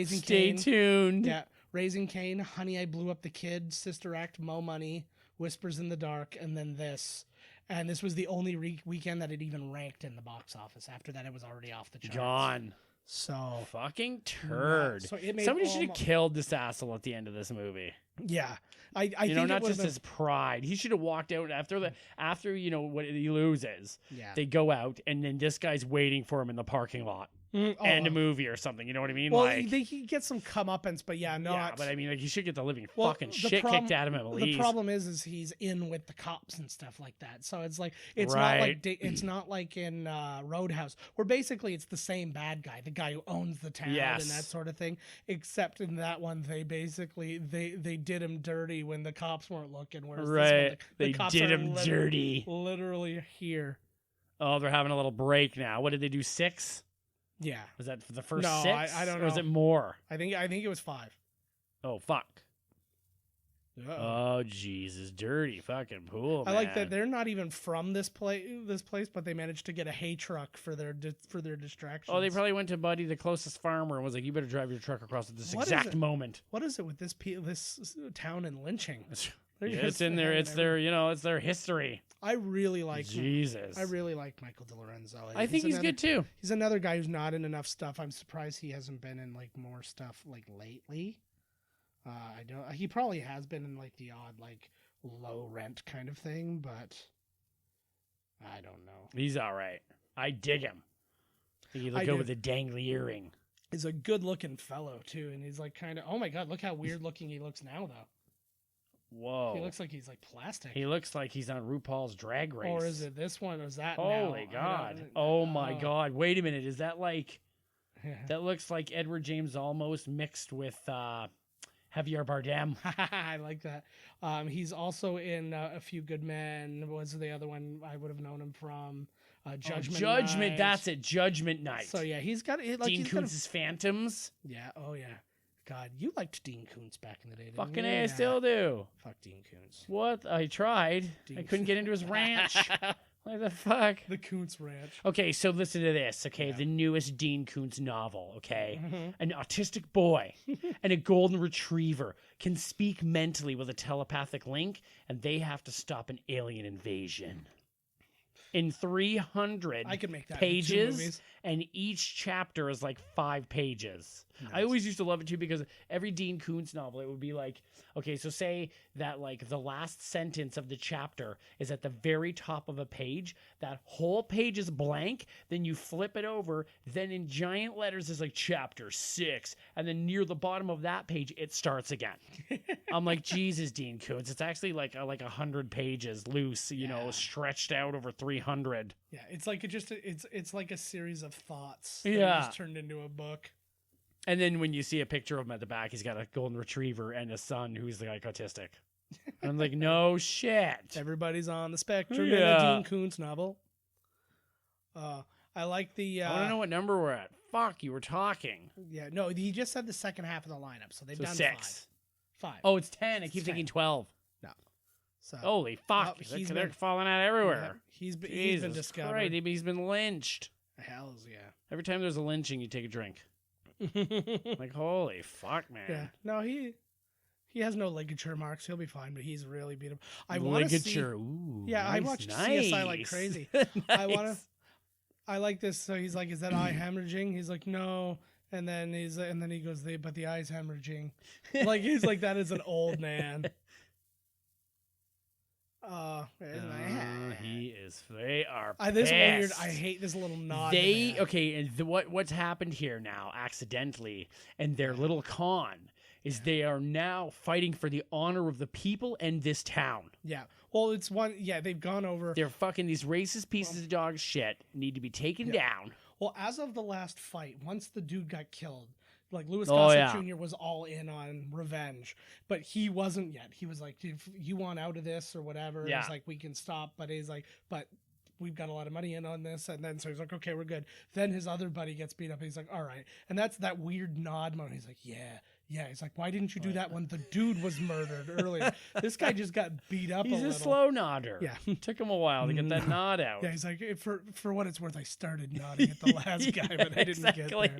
Stay Tuned. Yeah. Raising Cain, Honey, I Blew Up the Kid, Sister Act, Mo Money, Whispers in the Dark, and then this. And this was the only weekend that it even ranked in the box office. After that, it was already off the charts. Gone. So fucking turd. So somebody should have killed this asshole at the end of this movie. Yeah, I think not just his pride. He should have walked out after what he loses. Yeah, they go out and then this guy's waiting for him in the parking lot. And a movie or something, you know what I mean? Well, he gets some comeuppance, but but I mean, he should get the living fucking shit kicked out of him at least. The problem is he's in with the cops and stuff like that. So it's not like in Roadhouse, where basically it's the same bad guy, the guy who owns the town and that sort of thing. Except in that one, they basically they did him dirty when the cops weren't looking. Whereas this one, the cops did him dirty, literally here. Oh, they're having a little break now. What did they do? 6? Yeah. Was that for the first No, 6? I don't Or was know. it more? I think it was 5. Oh, fuck. Uh-oh. Oh, Jesus. Dirty fucking pool, I man. like that they're not even from this place, but they managed to get a hay truck for their distractions. Oh, they probably went to Buddy, the closest farmer, and was like, you better drive your truck across at this What is exact it? moment. What is it with this town and lynching? They're Yeah, just it's in there. having It's their, it's their history. I really like Jesus. I really like Michael DeLorenzo. I think he's good too. He's another guy who's not in enough stuff. I'm surprised he hasn't been in like more stuff like lately. I don't. He probably has been in like the odd like low rent kind of thing, but I don't know. He's all right. I dig him. I think he look I good do. with a dangly earring. He's a good looking fellow too, and he's like kind of. Oh my god, look how weird looking he looks now though. Whoa. He looks like he's like plastic. He looks like he's on RuPaul's Drag Race. Or is it this one? Or is that? Holy now? God. I Oh my God. Wait a minute. Is that like, don't- that looks like Edward James Olmos mixed with Javier Bardem. I like that. He's also in A Few Good Men. Was the other one I would have known him from? Judgment. Judgment. Night. That's it. Judgment Night. So yeah, he's got like Dean he's got a- Koontz's Phantoms. Yeah. Oh yeah. God, you liked Dean Koontz back in the day. Didn't Fucking you? A, I Yeah. still do. Fuck Dean Koontz. What? I tried. Dean I couldn't get into his ranch. What the fuck? The Koontz Ranch. Okay, so listen to this, okay? Yeah. The newest Dean Koontz novel, okay? Mhm. An autistic boy and a golden retriever can speak mentally with a telepathic link, and they have to stop an alien invasion. In 300 I could make that into 2 pages, movies. and each chapter is like 5 pages. I Nice. always used to love it too because every Dean Koontz novel, it would be like, okay, so say that like the last sentence of the chapter is at the very top of a page. That whole page is blank. Then you flip it over. Then in giant letters is like chapter 6. And then near the bottom of that page, it starts again. I'm like, Jesus, Dean Koontz. It's actually like 100 pages loose, you know, Yeah. stretched out over 300. Yeah, it's like it's like a series of thoughts. Yeah. that just turned into a book. And then when you see a picture of him at the back, he's got a golden retriever and a son who's like autistic. And I'm like, no shit. Everybody's on the spectrum Yeah. in a Dean Koontz novel. I like the. I want to know what number we're at. Fuck, you were talking. Yeah, no, he just said the second half of the lineup, so they've So done 6. 5. Oh, it's 10. I It's keep 10. thinking 12. So Holy fuck. he's They're been- falling out everywhere. he's been Jesus discovered. Christ, he's been lynched. Hell's yeah. Every time there's a lynching, you take a drink. Like, holy fuck, man. Yeah, no, he has no ligature marks. He'll be fine, but he's really beat up. I want to see. Ligature. Ooh, Yeah, nice, I watched nice. CSI like crazy. Nice. I like this. So he's like, "Is that eye hemorrhaging?" He's like, "No." And then he goes, "But the eye's hemorrhaging." Like he's like, "That is an old man." He is. They are. This weird. pissed. I hate this little nod. to They that. okay, and what's happened here now, accidentally, and their little con is they are now fighting for the honor of the people and this town. Yeah. Well, it's one. Yeah, they've gone over. They're fucking these racist pieces of dog shit need to be taken down. Well, as of the last fight, once the dude got killed, like Louis Oh, Gossett yeah. Jr. was all in on revenge, but he wasn't yet. He was like, if you want out of this or whatever, Yeah. it's like we can stop. But he's like, but we've got a lot of money in on this, and then so he's like, okay, we're good. Then his other buddy gets beat up. And he's like, all right, and that's that weird nod moment. He's like, yeah. He's like, why didn't you do that when the dude was murdered earlier? This guy just got beat up. He's a a little. slow nodder. Yeah. Took him a while to get that nod out. Yeah, he's like, for what it's worth, I started nodding at the last guy, but I didn't get there.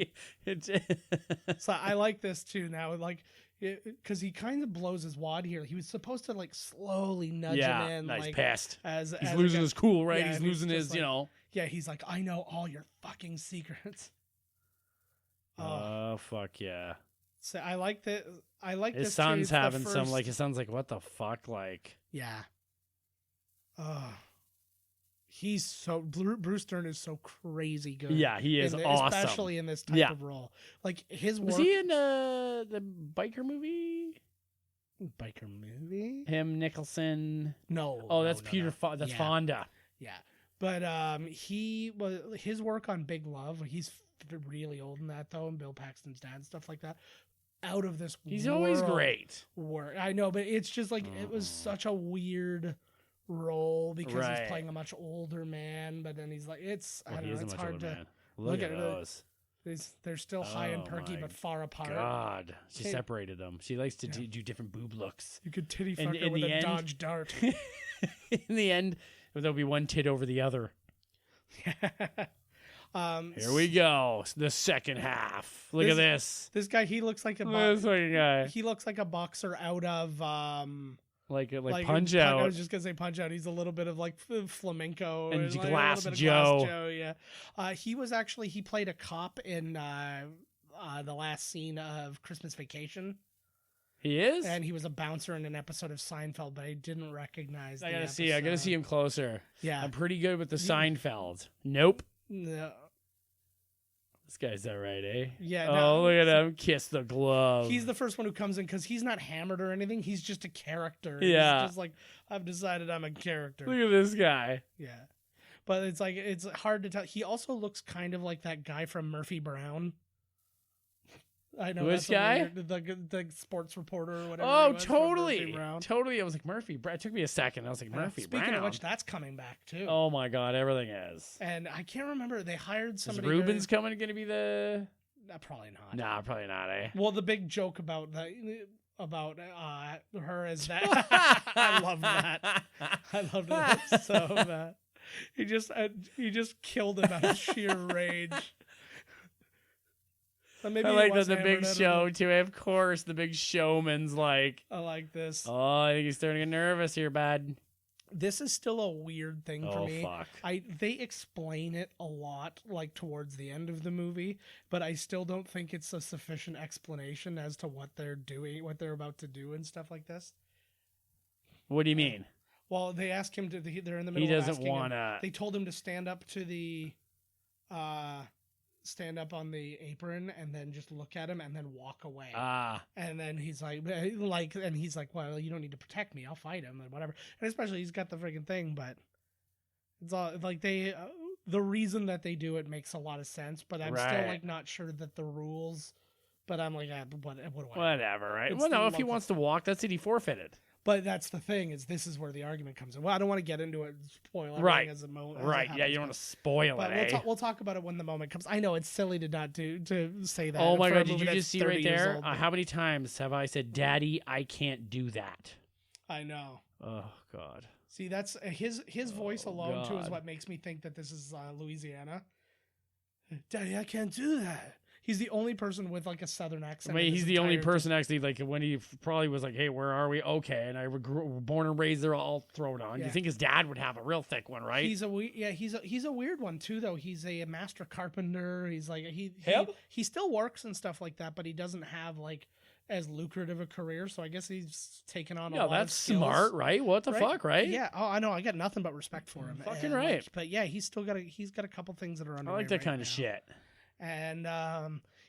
Exactly. So I like this too now, like, because he kind of blows his wad here. He was supposed to like slowly nudge him in, nice like pissed. as He's as losing a guy- his cool, right? Yeah, He's and he's losing just his, like- Yeah, he's like, I know all your fucking secrets. Oh fuck yeah! So I like that. I like His this too. son's It's the having some first- like his son's like, what the fuck, like. yeah. He's so Bruce Dern is so crazy good. Yeah, he is awesome. especially in this type Yeah. of role. Like his work. Was he in the biker movie? biker movie? Him, Nicholson. No. Oh, that's no, Peter. no. That's Yeah. Fonda. Yeah, but he was his work on Big Love. He's really old in that though, and Bill Paxton's dad and stuff like that. Out of this, He's always world great. work. I know, but it's just like it was such a weird role because Right. he's playing a much older man, but then he's like, it's I Well, don't he know, is a it's much hard older to man. Look at those. they're still high and Oh perky my but far apart. God, she Okay. separated them. She likes to do different boob looks. You could titty And fuck her in with the a end- Dodge Dart. In the end, there'll be one tit over the other. Here we go. The second half. Look at this. This guy, he looks like a This fucking guy. he looks like a boxer out of Like Punch Out. I was just gonna say Punch Out. He's a little bit of like flamenco And like, a little Glass bit of Joe. Glass Joe, yeah. He played a cop in the last scene of Christmas Vacation, He is? and he was a bouncer in an episode of Seinfeld, but I didn't recognize. I the gotta see him closer. Yeah, I'm pretty good with the Seinfeld. Nope. no, This guy's all right, eh? yeah. Oh, no, look at him. Kiss the glove. He's the first one who comes in because he's not hammered or anything. He's just a character. Yeah. He's just like, I've decided I'm a character. Look at this guy. Yeah. But it's like, it's hard to tell. He also looks kind of like that guy from Murphy Brown. I know. Which that's a guy? weird- the sports reporter or whatever. Oh, he was from Murphy totally. Brown. Totally. I was like, Murphy Brown. It took me a second. I was like, Murphy Speaking Brown. of which, that's coming back too. Oh, my God. Everything is. And I can't remember. They hired Is somebody. Rubens coming to be the... Probably not. Nah, probably not, eh? Well, the big joke about her is that I love that. I love that so bad. He just killed him out of sheer rage. So maybe I he like was the big hammered, I don't show, know. too. Of course, the big showman's like, I like this. oh, I think he's starting to get nervous here, bud. This is still a weird thing for Oh, me. fuck. They explain it a lot, like towards the end of the movie, but I still don't think it's a sufficient explanation as to what they're doing, what they're about to do, and stuff like this. What do you mean? Well, they ask him to. They're in the middle. He of doesn't asking him- want to... They told him to stand up to the, stand up on the apron and then just look at him and then walk away. And then he's and he's like, well, you don't need to protect me. I'll fight him and whatever. And especially he's got the freaking thing, but it's all like the reason that they do it makes a lot of sense, but I'm still Right. like not sure that the rules. But I'm like, what do I? Whatever, right? It's Well, no, the if he local- wants to walk, that's it. He forfeited. But that's the thing this is where the argument comes in. Well, I don't want to get into it, spoil everything Right. as a moment. Right, yeah, you don't want to spoil But it, eh? we'll talk about it when the moment comes. I know it's silly to not to say that. Oh my for a God, did movie you that's just see 30 right years there? old, but- How many times have I said, Daddy, I can't do that? I know. Oh, God. See, that's his voice alone too is God. what makes me think that this is Louisiana. Daddy, I can't do that. He's the only person with like a southern I accent. mean, in he's this the only entire person actually, like, when he probably was like, hey, where are we? Okay, and I was born and raised there, all thrown on. Yeah. You think his dad would have a real thick one, right? He's a weird one too, though. He's a master carpenter. He's like Him? he still works and stuff like that, but he doesn't have like as lucrative a career. So I guess he's taken on a Yeah, lot that's of skills. smart, right? What the fuck, right? Yeah. Oh, I know. I got nothing but respect for him. Fucking And, right. like, but yeah, he's got a couple things that are I underway like that right kind now. of shit. And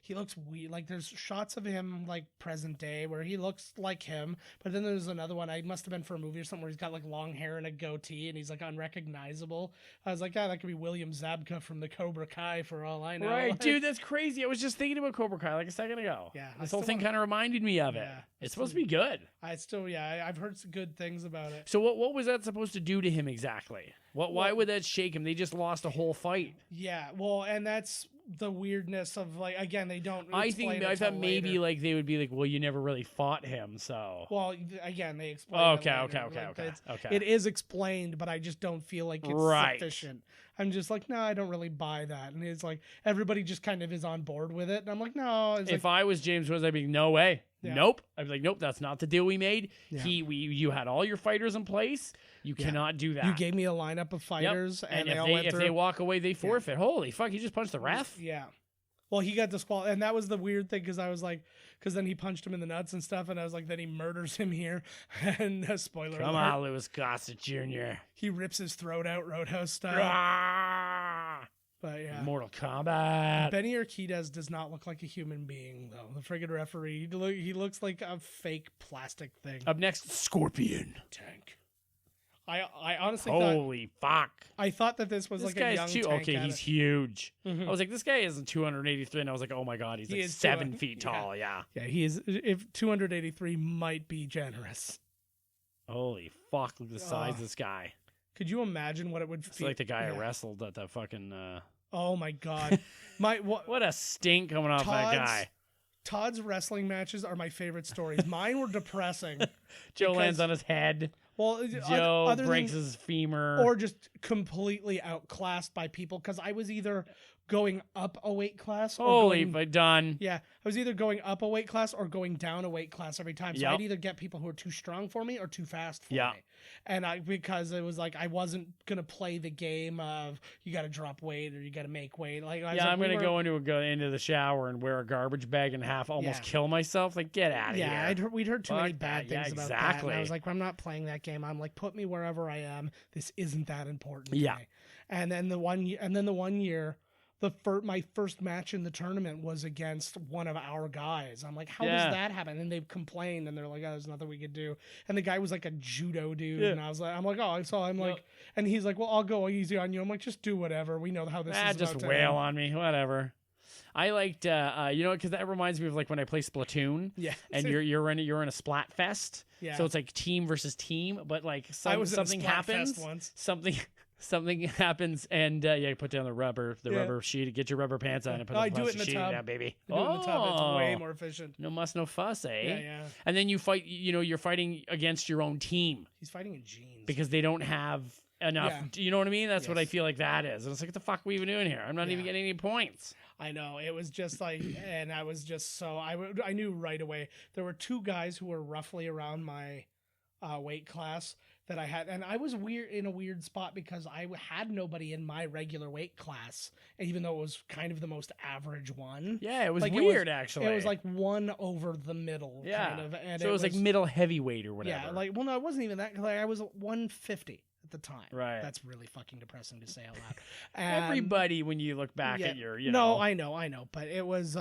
he looks weird. Like there's shots of him like present day where he looks like him, but then there's another one. I must have been for a movie or something where he's got like long hair and a goatee and he's like unrecognizable. I was like, that could be William Zabka from the Cobra Kai for all I know. Right, dude, that's crazy. I was just thinking about Cobra Kai like a second ago. Yeah, I This still whole thing wanna- kind of reminded me of it. Yeah, It's supposed to be good. I've heard some good things about it. So what was that supposed to do to him exactly? Why would that shake him? They just lost a whole fight. Yeah, well, and that's the weirdness of like again they don't. I explain it thought till maybe later. like they would be like, well, you never really fought him, so. Well, again, they explain. Okay, it okay, later. okay, Like, okay, it's- okay. It is explained, but I just don't feel like it's Right. sufficient. I'm just like, no, I don't really buy that. And it's like everybody just kind of is on board with it, and I'm like, no. It's If like, I was James Woods, I'd be no way. Yeah. Nope. I'd be like, nope, that's not the deal we made. Yeah. You had all your fighters in place. You cannot do that. you gave me a lineup of Yep. fighters, and they if all they, went if through. they walk away, they forfeit. Holy fuck! He just punched the ref. Yeah. Well, he got disqualified, and that was the weird thing because I was like, because then he punched him in the nuts and stuff, and I was like, then he murders him here, and spoiler Come alert, on, Louis Gossett Jr. he rips his throat out Roadhouse style. Ah! But yeah, Mortal Kombat. Benny Urquidez does not look like a human being though. The friggin' referee, he looks like a fake plastic thing. Up next, Scorpion. Tank. I honestly Holy fuck! I thought that this was This like a guy's young too. Tank Okay, at he's it. huge. Mhm. I was like, this guy isn't 283, and I was like, oh my god, he's He like is 7 feet yeah. tall. Yeah. Yeah, he is. If 283 might be generous. Holy fuck! Look at the size of this guy. Could you imagine what it would feel? It's like the guy I wrestled at the fucking. Oh my god, what a stink coming off that guy. Todd's wrestling matches are my favorite stories. Mine were depressing. Joe lands on his head. Well, Joe breaks his femur. Or just completely outclassed by people, because I was either going up a weight class or done. Yeah, I was either going up a weight class or going down a weight class every time. So I'd either get people who are too strong for me or too fast for me. And because it was like I wasn't gonna play the game of you got to drop weight or you got to make weight. I'm gonna go into the shower and wear a garbage bag and almost kill myself. Like, get out of here. Yeah, we'd heard too many bad things about that. And I was like, I'm not playing that game. I'm like, put me wherever I am. This isn't that important. To me. And then the one year. My first match in the tournament was against one of our guys. I'm like, how does that happen? And they've complained, and they're like, oh, there's nothing we could do. And the guy was like a judo dude, and I'm like, oh, so I'm like, and he's like, well, I'll go easy on you. I'm like, just do whatever. We know how this is. Just wail on me, whatever. I liked, because that reminds me of like when I play Splatoon. Yeah. And you're in a Splat Fest. Yeah. So it's like team versus team, but like something happens. Something happens, and you put down the rubber sheet. Get your rubber pants on and put the plastic sheet down, baby. Do it in the tub. It's way more efficient. No muss, no fuss, eh? Yeah. And then you fight. You're fighting against your own team. He's fighting in jeans because they don't have enough. Yeah. You know what I mean? That's what I feel like that is. And it's like, what the fuck are we even doing here? I'm not even getting any points. I know. It was just like, and I was just so I knew right away. There were two guys who were roughly around my weight class that I had, and I was in a weird spot because I had nobody in my regular weight class, even though it was kind of the most average one. Yeah, it was like weird, actually. It was like one over the middle, kind of. And so it was like middle heavyweight or whatever. Yeah, no, it wasn't even that. Like I was 150 at the time. Right. That's really fucking depressing to say out loud. Everybody, when you look back at your, No, I know, but it was,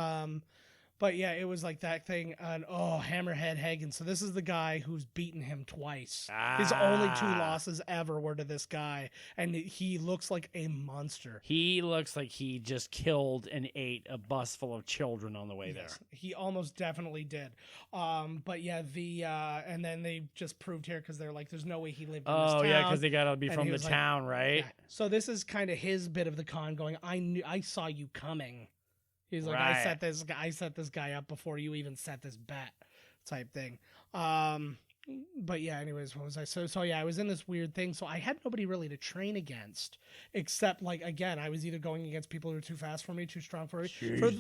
But yeah, it was like that thing on Hammerhead Hagen. So this is the guy who's beaten him twice. His only 2 losses ever were to this guy, and he looks like a monster. He looks like he just killed and ate a bus full of children on the way there. He almost definitely did. But yeah, and then they just proved here because they're like, there's no way he lived in this town. Oh yeah, because they gotta be from the town, right? Yeah. So this is kind of his bit of the con going. I saw you coming. He's like, I set this guy up before you even set this bet, type thing. But yeah, anyways, what was I? So yeah, I was in this weird thing. So I had nobody really to train against, except like, again, I was either going against people who were too fast for me, too strong for me.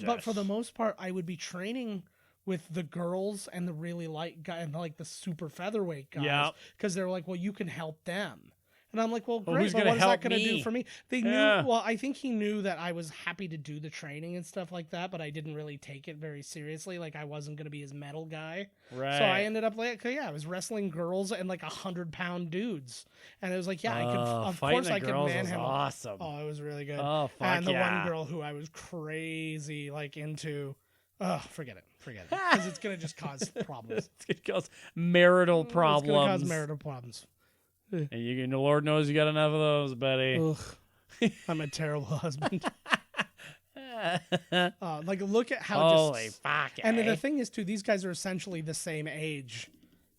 But for the most part, I would be training with the girls and the really light guy and like the super featherweight guys, because they're like, well, you can help them. And I'm like, well, great, but what is that going to do for me? They knew, well, I think he knew that I was happy to do the training and stuff like that, but I didn't really take it very seriously. Like, I wasn't going to be his metal guy. Right. So I ended up like, I was wrestling girls and like 100-pound dudes. And it was like, yeah, I could, of course I could man him. Awesome. Oh, it was really good. Oh, fuck. And the one girl who I was crazy, like, into, forget it. Because it's going to just cause problems. It's going to cause marital problems. It's going to cause marital problems. And the Lord knows you got enough of those, buddy. Ugh. I'm a terrible husband. Like, look at how holy fuck. And the thing is, too, these guys are essentially the same age,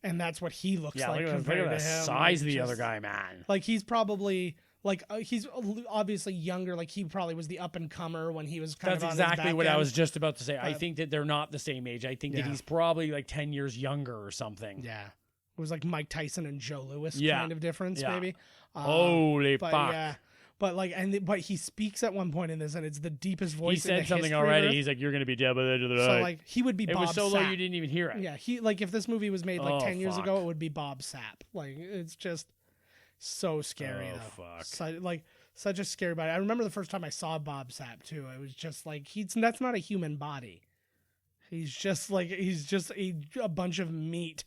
and that's what he looks like compared look at to the him. Size of the other guy, man. Like, he's probably like he's obviously younger. Like, he probably was the up and comer when he was kind of on his back exactly what end. I was just about to say. I think that they're not the same age. I think that he's probably like 10 years younger or something. Yeah. It was like Mike Tyson and Joe Louis kind of difference, maybe. Holy fuck. Yeah. But like, but he speaks at one point in this, and it's the deepest voice. He said something already. He's like, "You're going to be dead by the end of the night." So like, he would be. Bob It was so low Sapp. you didn't even hear it. Yeah, he like if this movie was made like 10 years ago, it would be Bob Sapp. Like, it's just so scary. Fuck. Such a scary body. I remember the first time I saw Bob Sapp too. It was just like that's not a human body. He's just a bunch of meat.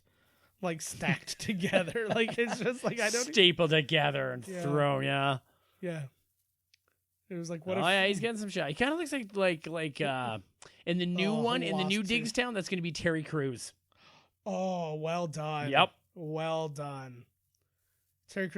Like stacked together, like it's just like I don't stapled together and thrown, yeah. It was like what? He's getting some shot. He kind of looks like in the new one in the new Diggstown. That's going to be Terry Crews. Oh, well done. Yep, well done. Terry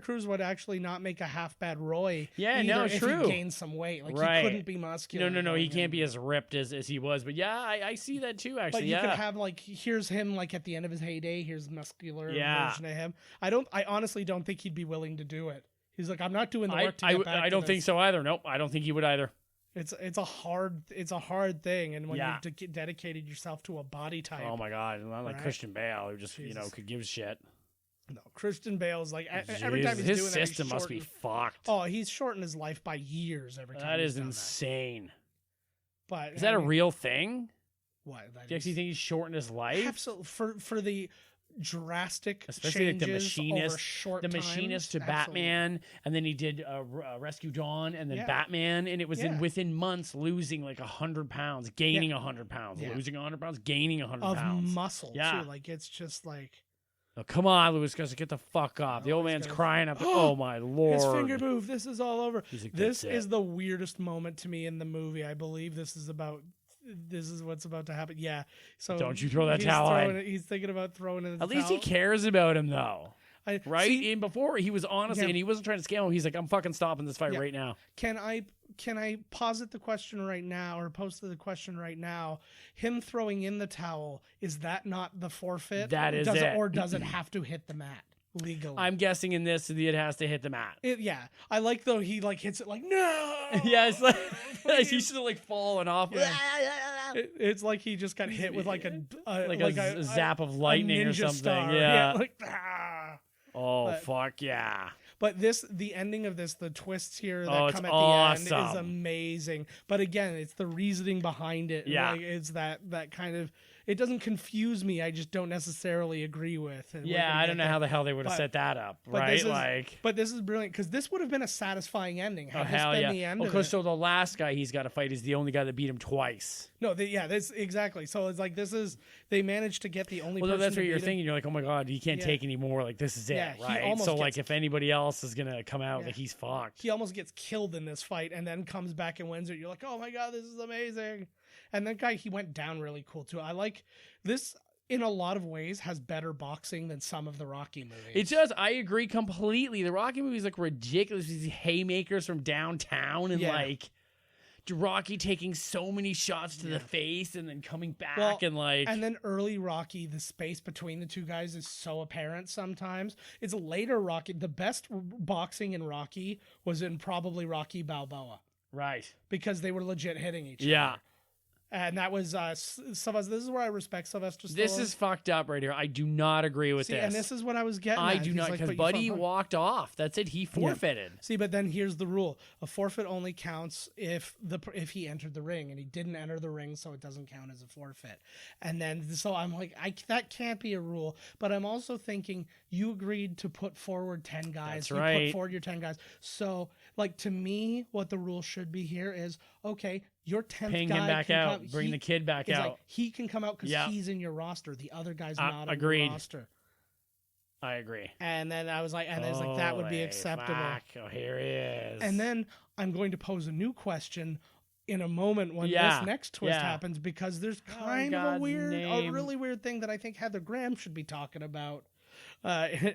Crews would actually not make a half bad Roy. Yeah, either no, if true. he gained some weight. Like Right. he couldn't be muscular. No, he can't be as ripped as he was. But yeah, I see that too. Actually, But you could have like, here's him like at the end of his heyday. Here's muscular version of him. I honestly don't think he'd be willing to do it. He's like, I'm not doing the work to get back I don't to think this. so either. Nope, I don't think he would either. It's a hard thing, and when you've dedicated yourself to a body type. Oh my God, not like Right? Christian Bale, who just Jesus. could give a shit. No, Christian Bale's like every time he's his doing system that, must be fucked. Oh, he's shortened his life by years every time. That he's is done insane. But Is that a real thing? What? Do you actually think he's shortened his life? Absolutely. For the drastic Especially like changes over short the machinist to times, absolutely. Batman, and then he did Rescue Dawn, and then Yeah. Batman, and it was within months losing like 100 pounds, gaining 100 pounds, Yeah. losing 100 pounds, gaining 100 of pounds. muscle Yeah. too. Like it's just like Oh, come on, Louis, guys, get the fuck up. The old he's man's gotta- crying up. Oh my lord! his finger moved. This is all over. He's like, This "That's is it." the weirdest moment to me in the movie. I believe this is what's about to happen. Yeah. So Don't you throw that he's towel in. He's thinking about throwing in the At least towel. he cares about him though, right? See, And before he was honestly, Yeah. and he wasn't trying to scale him. He's like, I'm fucking stopping this fight Yeah. right now. Can I posit the question right now, or post the question right now? Him throwing in the towel, is that not the forfeit? That is does it. Or does it have to hit the mat legally? I'm guessing in this, it has to hit the mat. Yeah, I like though he like hits it like no. Yeah, it's like Please. he's still like falling off. Yeah. It's like he just got hit with like a zap of lightning or ninja something. star. Yeah. like ah. Oh But- fuck yeah. But the ending of this, the twists here that Oh, come it's at the end is awesome. amazing. But again, it's the reasoning behind it. Yeah. Like, it's that kind of, it doesn't confuse me. I just don't necessarily agree with. And we're Yeah, gonna I get don't know there. how the hell they would have But- set that up, But right? this is, Like, but this is brilliant because this would have been a satisfying ending. oh Had this hell been yeah. the end Well, of because it. so the last guy he's got to fight is the only guy that beat him twice. No, this exactly. So it's like they managed to get the only. Well, person that's to what you're beat him. thinking. You're like, oh my god, he can't Yeah. take anymore. Like this is it, Yeah, he right? almost So like, gets- if anybody else is gonna come out, Yeah. like he's fucked. He almost gets killed in this fight and then comes back and wins it. You're like, oh my god, this is amazing. And that guy, he went down really cool too. I like this. In a lot of ways, has better boxing than some of the Rocky movies. It does. I agree completely. The Rocky movies look ridiculous. These haymakers from downtown and Yeah. like Rocky taking so many shots to the face and then coming back Well, and like. And then early Rocky, the space between the two guys is so apparent sometimes. It's later Rocky. The best boxing in Rocky was in probably Rocky Balboa Right. because they were legit hitting each Yeah. other. And that was Sylvester. This is where I respect Sylvester Stallone. This is fucked up right here. I do not agree with See, this. and this is what I was getting I at. do He's not, like, because "But you Buddy fought hard." walked off. That's it. He forfeited. See, but then here's the rule: a forfeit only counts if he entered the ring, and he didn't enter the ring, so it doesn't count as a forfeit. And then so I'm like, that can't be a rule. But I'm also thinking you agreed to put forward 10 guys. That's you right. put forward your 10 guys. So like to me, what the rule should be here is okay. Your 10th Ping guy him back can out. come- Bring the kid back it's out. like he can come out because Yeah. he's in your roster. The other guy's not on agreed. your roster. I agree. And then I was like, that would be Holy acceptable. fuck. Oh, here he is. And then I'm going to pose a new question in a moment when Yeah, this next twist yeah. happens because there's Oh, kind of a God's name. really weird thing that I think Heather Graham should be talking about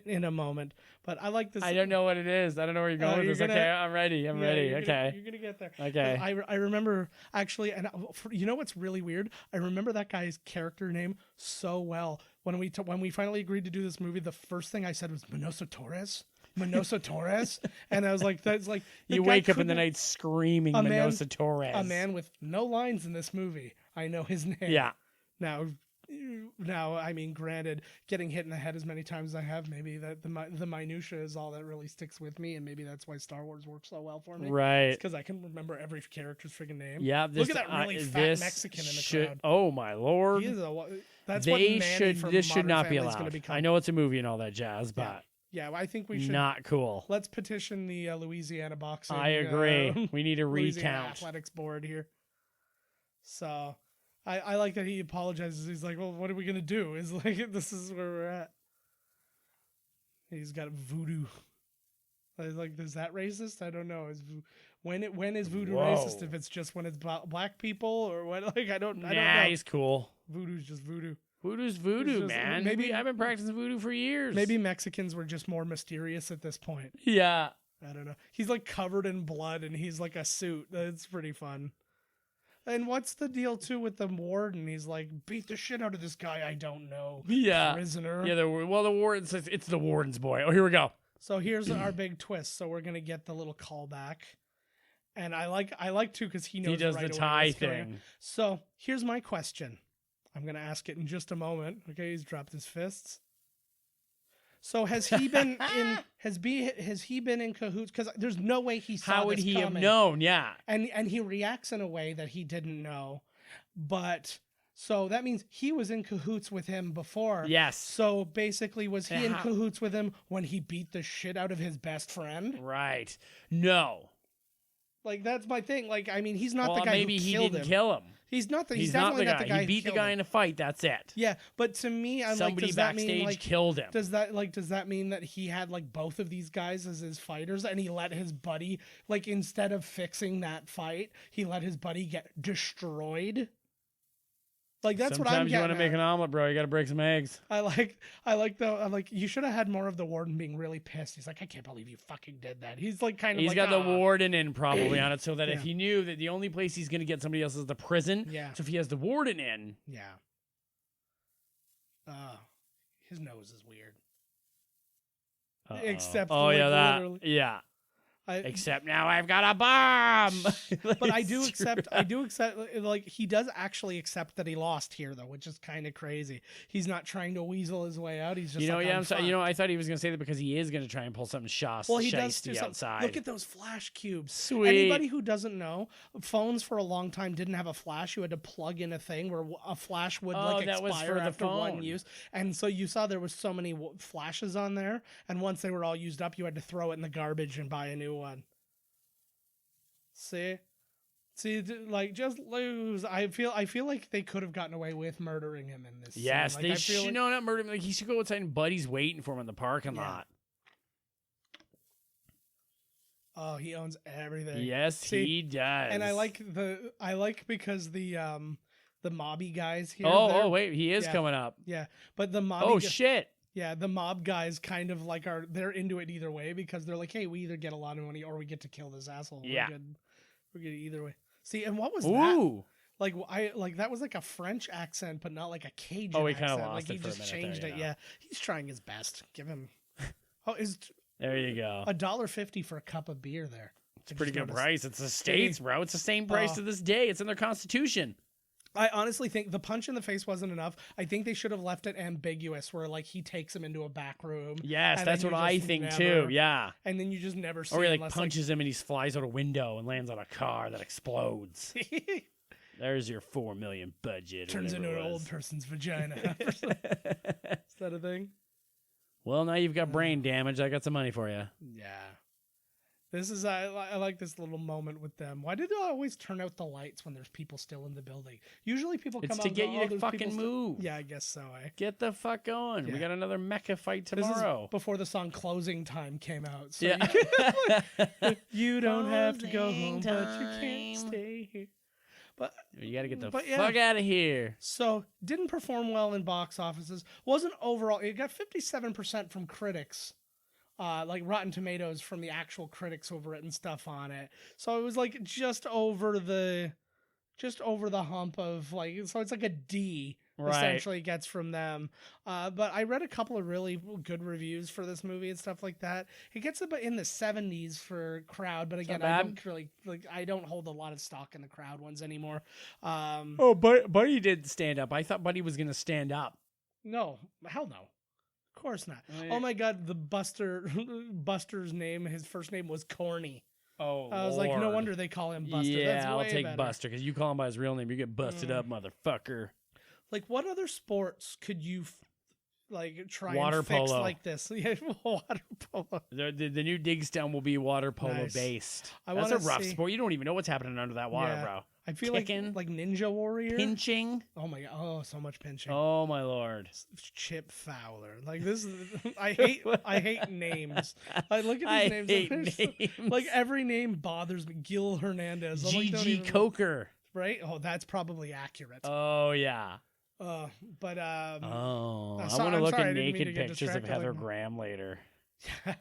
in a moment. But I like this. I don't know what it is. I don't know where you're going with you're this. gonna- Okay, I'm ready. I'm Yeah, ready. you're Okay. gonna, you're gonna get there. Okay. I remember actually, and you know what's really weird? I remember that guy's character name so well. When we finally agreed to do this movie, the first thing I said was Manoso Torres. Manoso Torres, and I was like, "That's like the You guy wake up in the couldn't- night screaming a man- Manosa Torres. a man with no lines in this movie. I know his name. Yeah. Now, I mean, granted, getting hit in the head as many times as I have, maybe that the minutia is all that really sticks with me, and maybe that's why Star Wars works so well for me. Right. Because I can remember every character's freaking name. Yeah. Look at that really fat this Mexican in the should, crowd. Oh my lord. He is that's what They Manny should. from This should Modern not be Family is gonna allowed. become. I know it's a movie and all that jazz, but Yeah, I think we should. not cool. Let's petition the Louisiana boxing. I agree. We need a Louisiana recount. athletics board here. So, I like that he apologizes. He's like, "Well, what are we gonna do?" Is like, this is where we're at. He's got voodoo. I was like, is that racist? I don't know. When is voodoo Whoa. racist? If it's just when it's black people or what? Like, I don't Nah, know. he's cool. Voodoo's just voodoo. Voodoo's voodoo, just- man. maybe- I've been practicing voodoo for years. Maybe Mexicans were just more mysterious at this point. Yeah. I don't know. He's like covered in blood and he's like a suit. That's pretty fun. And what's the deal too with the warden? He's like, beat the shit out of this guy I don't know. Yeah. Prisoner. Yeah, the warden says it's the warden's boy. Oh, here we go. So here's our big twist. So we're gonna get the little callback. And I like too because he knows He does right the away tie what's going on. thing. So here's my question. I'm gonna ask it in just a moment. Okay, he's dropped his fists. So has he been in? Has he been in cahoots? Because there's no way he saw. How would this he have coming. known? Yeah. And he reacts in a way that he didn't know, but so that means he was in cahoots with him before. Yes. So basically, was he in How- cahoots with him when he beat the shit out of his best friend? Right. No. Like that's my thing. Like I mean, he's not Well, the guy maybe who he killed didn't him. kill him. He's not the. He's definitely not the guy. He beat the who guy killed in him. a fight. That's it. Yeah, but to me, I'm Somebody like, does that backstage mean like killed him. does that mean that he had like both of these guys as his fighters and he let his buddy like instead of fixing that fight, he let his buddy get destroyed? Like that's what I'm Sometimes you getting want to make at. an omelet, bro. You got to break some eggs. I like you should have had more of the warden being really pissed. He's like, I can't believe you fucking did that. He's like kind of He's like, got the "Ah." warden in probably on it, so that if Yeah. he knew that the only place he's going to get somebody else is the prison. Yeah. So if he has the warden in, Yeah. His nose is weird. uh-oh. Except oh like, yeah, that literally. yeah. I, Except now I've got a bomb. but I do accept like he does actually accept that he lost here though, which is kind of crazy. He's not trying to weasel his way out. He's just like, I'm fucked. I thought he was going to say that because he is going to try and pull something Well, he does shiesty do something. outside. Look at those flash cubes. Sweet. Anybody who doesn't know, phones for a long time didn't have a flash. You had to plug in a thing where a flash would like that was expire for the after one phone. use. And so you saw there was so many flashes on there, and once they were all used up, you had to throw it in the garbage and buy a new one. See, like just lose. I feel like they could have gotten away with murdering him in this. Yes, scene. they Like, I feel should. like- No, not murder him. Like he should go outside and Buddy's waiting for him in the parking Yeah. lot. Oh, he owns everything. Yes, See, he does. And I like because the mobby guys here. Oh, wait, he is Yeah. coming up. Yeah, but the mob. Oh shit! Yeah, the mob guys kind of like they're into it either way because they're like, hey, we either get a lot of money or we get to kill this asshole. Yeah. we're good either way. See, and what was that? Ooh, Like that was like a French accent, but not like a Cajun. Oh, he kinda accent. lost Like it he for a just minute there, changed you it. know. Yeah, he's trying his best. Give him. Oh, is there you go. $1.50 for a cup of beer there? It's a pretty good noticed. price. It's the States, bro. It's the same price to this day. It's in their constitution. I honestly think the punch in the face wasn't enough. I think they should have left it ambiguous, where like he takes him into a back room. Yes, and that's then what you I just think never- too. Yeah. And then you just never see. Or he like unless, punches him and he flies out a window and lands on a car that explodes. Like, There's your $4 million budget. or turns into whatever an it old was. person's vagina. Is that a thing? Well, now you've got brain damage. I got some money for you. Yeah. This is I like this little moment with them. Why do they always turn out the lights when there's people still in the building? Usually people It's come to out get and go, you "Oh, to there's fucking people still-" move. Yeah, I guess so. Get the fuck going. We Yeah. got another mecha fight This tomorrow. is before the song "Closing Time" came out. So Yeah. you don't have to go home, Closing but you can't time. stay here. But You got to get the But yeah. fuck out of here. so didn't perform well in box offices. Wasn't overall. It got 57% from critics. Like Rotten Tomatoes from the actual critics who've written stuff on it. So it was like just over the hump of like, so it's like a D Right. essentially gets from them. But I read a couple of really good reviews for this movie and stuff like that. It gets about in the 70s for crowd, but again, not I bad. don't really like, I don't hold a lot of stock in the crowd ones anymore. Oh, Buddy did stand up. I thought Buddy was going to stand up. No, hell no. Of course not. Right. Oh my god, the Buster's name, his first name was Corny. Oh, I was like, no wonder they call him Buster. Yeah, That's I'll way take better. Buster because you call him by his real name, you get busted up, motherfucker. Like, what other sports could you like try Water and fix polo. like this? Yeah, water polo. The new Diggstown will be water polo Nice. based. I That's a wanna rough see- sport. You don't even know what's happening under that water, Yeah. bro. I feel Kicking. like Ninja Warrior. Pinching. Oh my god! Oh, so much pinching. Oh my lord. Chip Fowler. Like this is. I hate names. I look at these hate names. names. Like every name bothers me. Gil Hernandez. I'm like, don't GG even- Coker. Right? Oh, that's probably accurate. Oh yeah. But I I'm want to look sorry, I at didn't mean to naked get pictures of distracted Heather like that. Graham later. I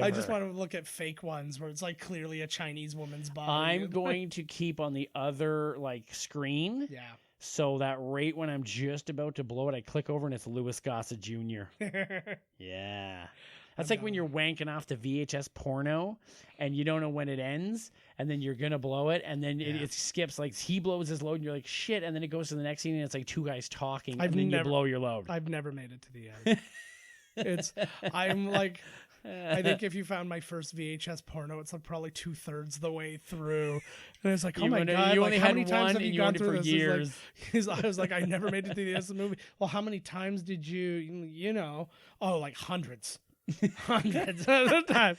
just want to look at fake ones where it's like clearly a Chinese woman's body. I'm going to keep on the other like screen. Yeah. So that right when I'm just about to blow it, I click over and it's Louis Gossett Jr. Yeah. That's like when you're wanking off the VHS porno and you don't know when it ends and then you're going to blow it and then it skips. Like he blows his load and you're like, shit. And then it goes to the next scene and it's like two guys talking and then you blow your load. I've never made it to the end. I'm like, I think if you found my first VHS porno, it's like probably 2/3 the way through. And it's like, oh my God, you like, only how had many times one have you and gone owned it through for this? years. I was like, I never made it to the end of the movie. Well, how many times did you know? Oh, like hundreds. Hundreds of the time.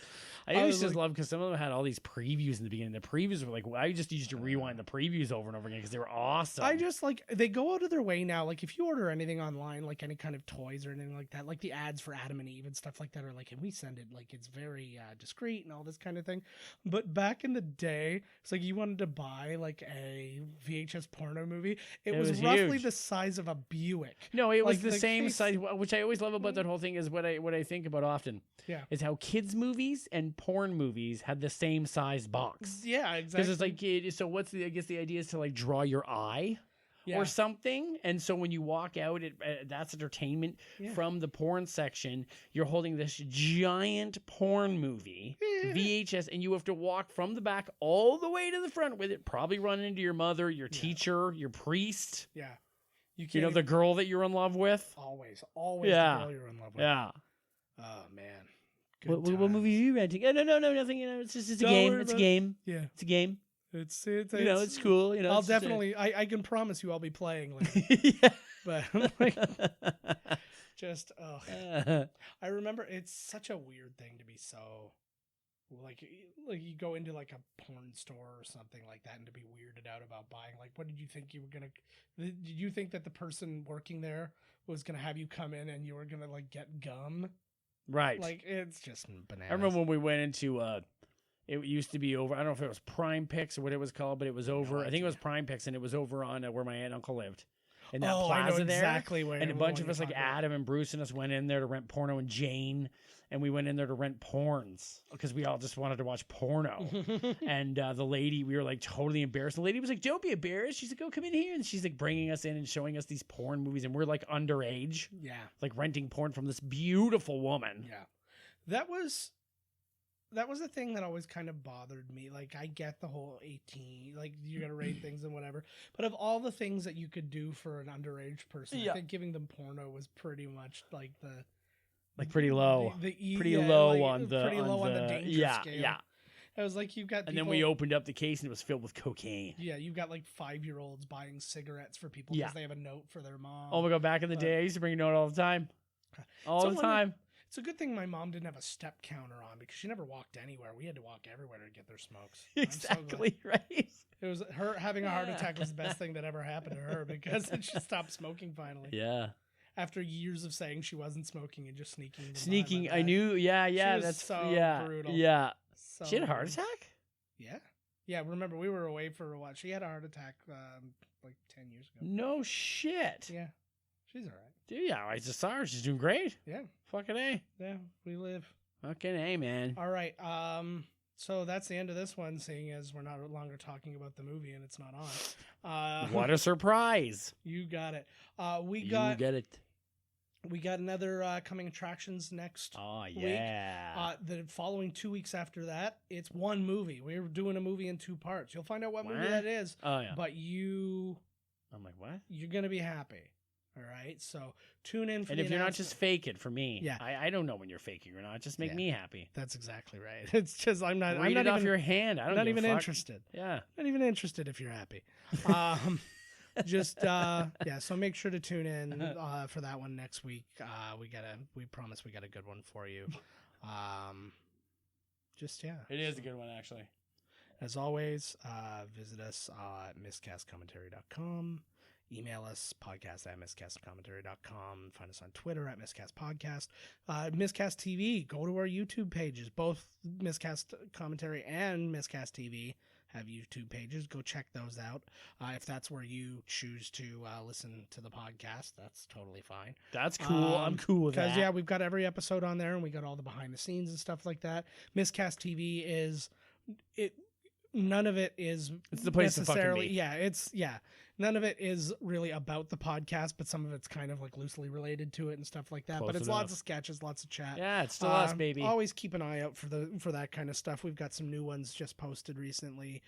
I used to love because some of them had all these previews in the beginning. The previews were like, I just used to rewind the previews over and over again because they were awesome. I just like, they go out of their way now. Like if you order anything online, like any kind of toys or anything like that, like the ads for Adam and Eve and stuff like that are like, and we send it like it's very discreet and all this kind of thing. But back in the day, it's like you wanted to buy like a VHS porno movie. It was roughly huge. The size of a Buick. No, it was Like, the same case- size, which I always love about that whole thing is what I think about often. Yeah. Is how kids movies and porn movies had the same size box. Yeah, exactly. Because it's like, so what's the, I guess the idea is to like draw your eye or something. And so when you walk out, that's entertainment from the porn section. You're holding this giant porn movie, VHS, and you have to walk from the back all the way to the front with it, probably run into your mother, your teacher, your priest. Yeah. You know, the girl that you're in love with. Always the girl you're in love with. Yeah. Oh, man. What movie are you renting? Oh, no, nothing. You know, it's just a game. It's a game. Yeah. It's a game. It's you know, it's cool. You know, I'll definitely. I can promise you, I'll be playing later. Yeah. But like, just I remember it's such a weird thing to be so like you go into like a porn store or something like that and to be weirded out about buying. Like, what did you think you were gonna? Did you think that the person working there was gonna have you come in and you were gonna like get gum? Right. Like it's just bananas. I remember when we went into it used to be over. I don't know if it was Prime Picks or what it was called, but it was over. I think it was Prime Picks, and it was over on where my aunt and uncle lived. In that plaza I know there. exactly where. And a bunch of us, like Adam and Bruce and us, went in there to rent porno, and Jane, and we went in there to rent porns because we all just wanted to watch porno. And the lady, we were like totally embarrassed. The lady was like, "Don't be embarrassed." She's like, "Oh, come in here," and she's like bringing us in and showing us these porn movies, and we're like underage, like renting porn from this beautiful woman. Yeah, that was a thing that always kind of bothered me. Like, I get the whole 18, like you got to rate things and whatever, but of all the things that you could do for an underage person, I think giving them porno was pretty much like pretty low, pretty low on the danger scale. Yeah. It was like you've got people, and then we opened up the case and it was filled with cocaine. Yeah, you've got like 5-year-olds buying cigarettes for people because they have a note for their mom. Oh my God, back in the day, I used to bring a note all the time. All the time. It's a good thing my mom didn't have a step counter on because she never walked anywhere. We had to walk everywhere to get their smokes. Exactly right. It was her having a heart attack was the best thing that ever happened to her because she stopped smoking finally. Yeah. After years of saying she wasn't smoking and just sneaking. Sneaking, I knew. Yeah, she was that's so brutal. Yeah. So she had a heart attack? Yeah. Yeah, remember we were away for a while. She had a heart attack like 10 years ago. No shit. Yeah. She's all right. Dude, yeah, I just saw her. She's doing great. Yeah. Fucking A. Yeah, we live. Fucking A, man. All right. So that's the end of this one, seeing as we're not longer talking about the movie and it's not on. What a surprise. You got it. We got it. We got another coming attractions next week. The following 2 weeks after that, it's one movie. We're doing a movie in 2 parts. You'll find out what movie that is. Oh, yeah. But I'm like, what? You're going to be happy. All right, so tune in for and if you're not just fake it for me, I don't know when you're faking or not. Just make me happy. That's exact right. It's just I'm not it off your hand. I'm not even interested. Yeah, not even interested if you're happy. So make sure to tune in for that one next week. We promise we got a good one for you. It is a good one actually. As always, visit us at miscastcommentary.com. Email us, podcast@miscastcommentary.com. Find us on Twitter at miscastpodcast. Miscast TV, go to our YouTube pages. Both Miscast Commentary and Miscast TV have YouTube pages. Go check those out. If that's where you choose to listen to the podcast, that's totally fine. That's cool. I'm cool with that. Because, yeah, we've got every episode on there, and we got all the behind the scenes and stuff like that. Miscast TV is... None of it is it's the place necessarily, to fucking be. None of it is really about the podcast, but some of it's kind of like loosely related to it and stuff like that. Close but it's enough. lots of sketches, lots of chat. Yeah, it's still us, baby. Always keep an eye out for that kind of stuff. We've got some new ones just posted recently.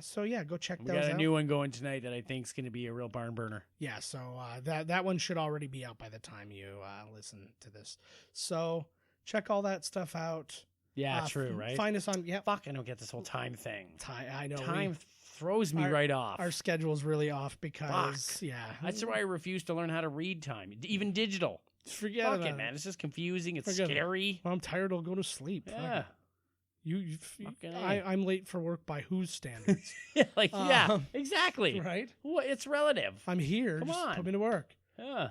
So yeah, go check those out. We got a new one going tonight that I think is going to be a real barn burner. Yeah, so that one should already be out by the time you listen to this. So check all that stuff out. Yeah, true, right? Find us on... Yeah. Fuck, I don't get this whole time thing. I know. Time throws me right off. Our schedule's really off because... Fuck. Yeah. That's why I refuse to learn how to read time. Even digital. Forget Fuck about it, man. It's just confusing. It's scary. Well, I'm tired. I'll go to sleep. Yeah. I'm late for work by whose standards? Yeah, exactly. Right? Well, it's relative. I'm here. Come just on. put me to work. Yeah.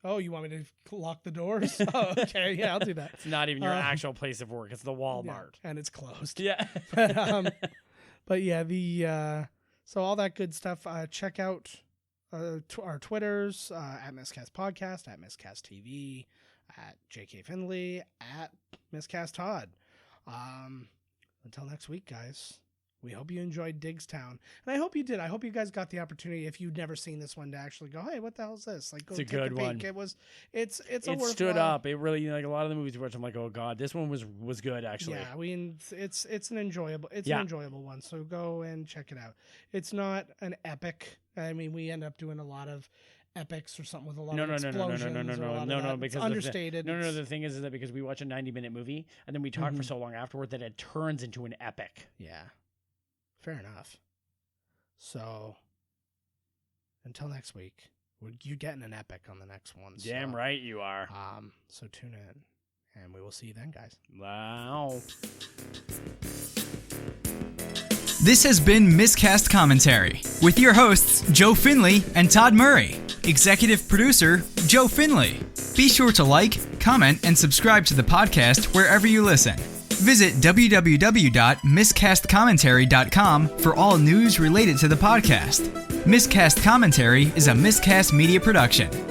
Oh, you want me to lock the doors? Oh, okay. Yeah, I'll do that. It's not even your actual place of work. It's the Walmart. Yeah, and it's closed. Yeah. But yeah, so all that good stuff. Check out our Twitters, at Miscast Podcast, at Miscast TV, at JK Finley, at Miscast Todd. Until next week, guys. We hope you enjoyed Diggstown, and I hope you did. I hope you guys got the opportunity, if you'd never seen this one, to actually go, "Hey, what the hell is this?" Like, go it's a take good a peek. one. It's it stood up. It really, like a lot of the movies we watch, I'm like, oh god, this one was good actually. Yeah, it's an enjoyable one. So go and check it out. It's not an epic. I mean, we end up doing a lot of epics or something with a lot of explosions. No, because it's understated. The thing is that because we watch a 90-minute movie and then we talk for so long afterward that it turns into an epic. Yeah. Fair enough. So, until next week, you're getting an epic on the next one. Damn right you are. So tune in, and we will see you then, guys. Wow. This has been Miscast Commentary with your hosts Joe Finley and Todd Murray. Executive producer Joe Finley. Be sure to like, comment, and subscribe to the podcast wherever you listen. Visit www.miscastcommentary.com for all news related to the podcast. Miscast Commentary is a Miscast Media production.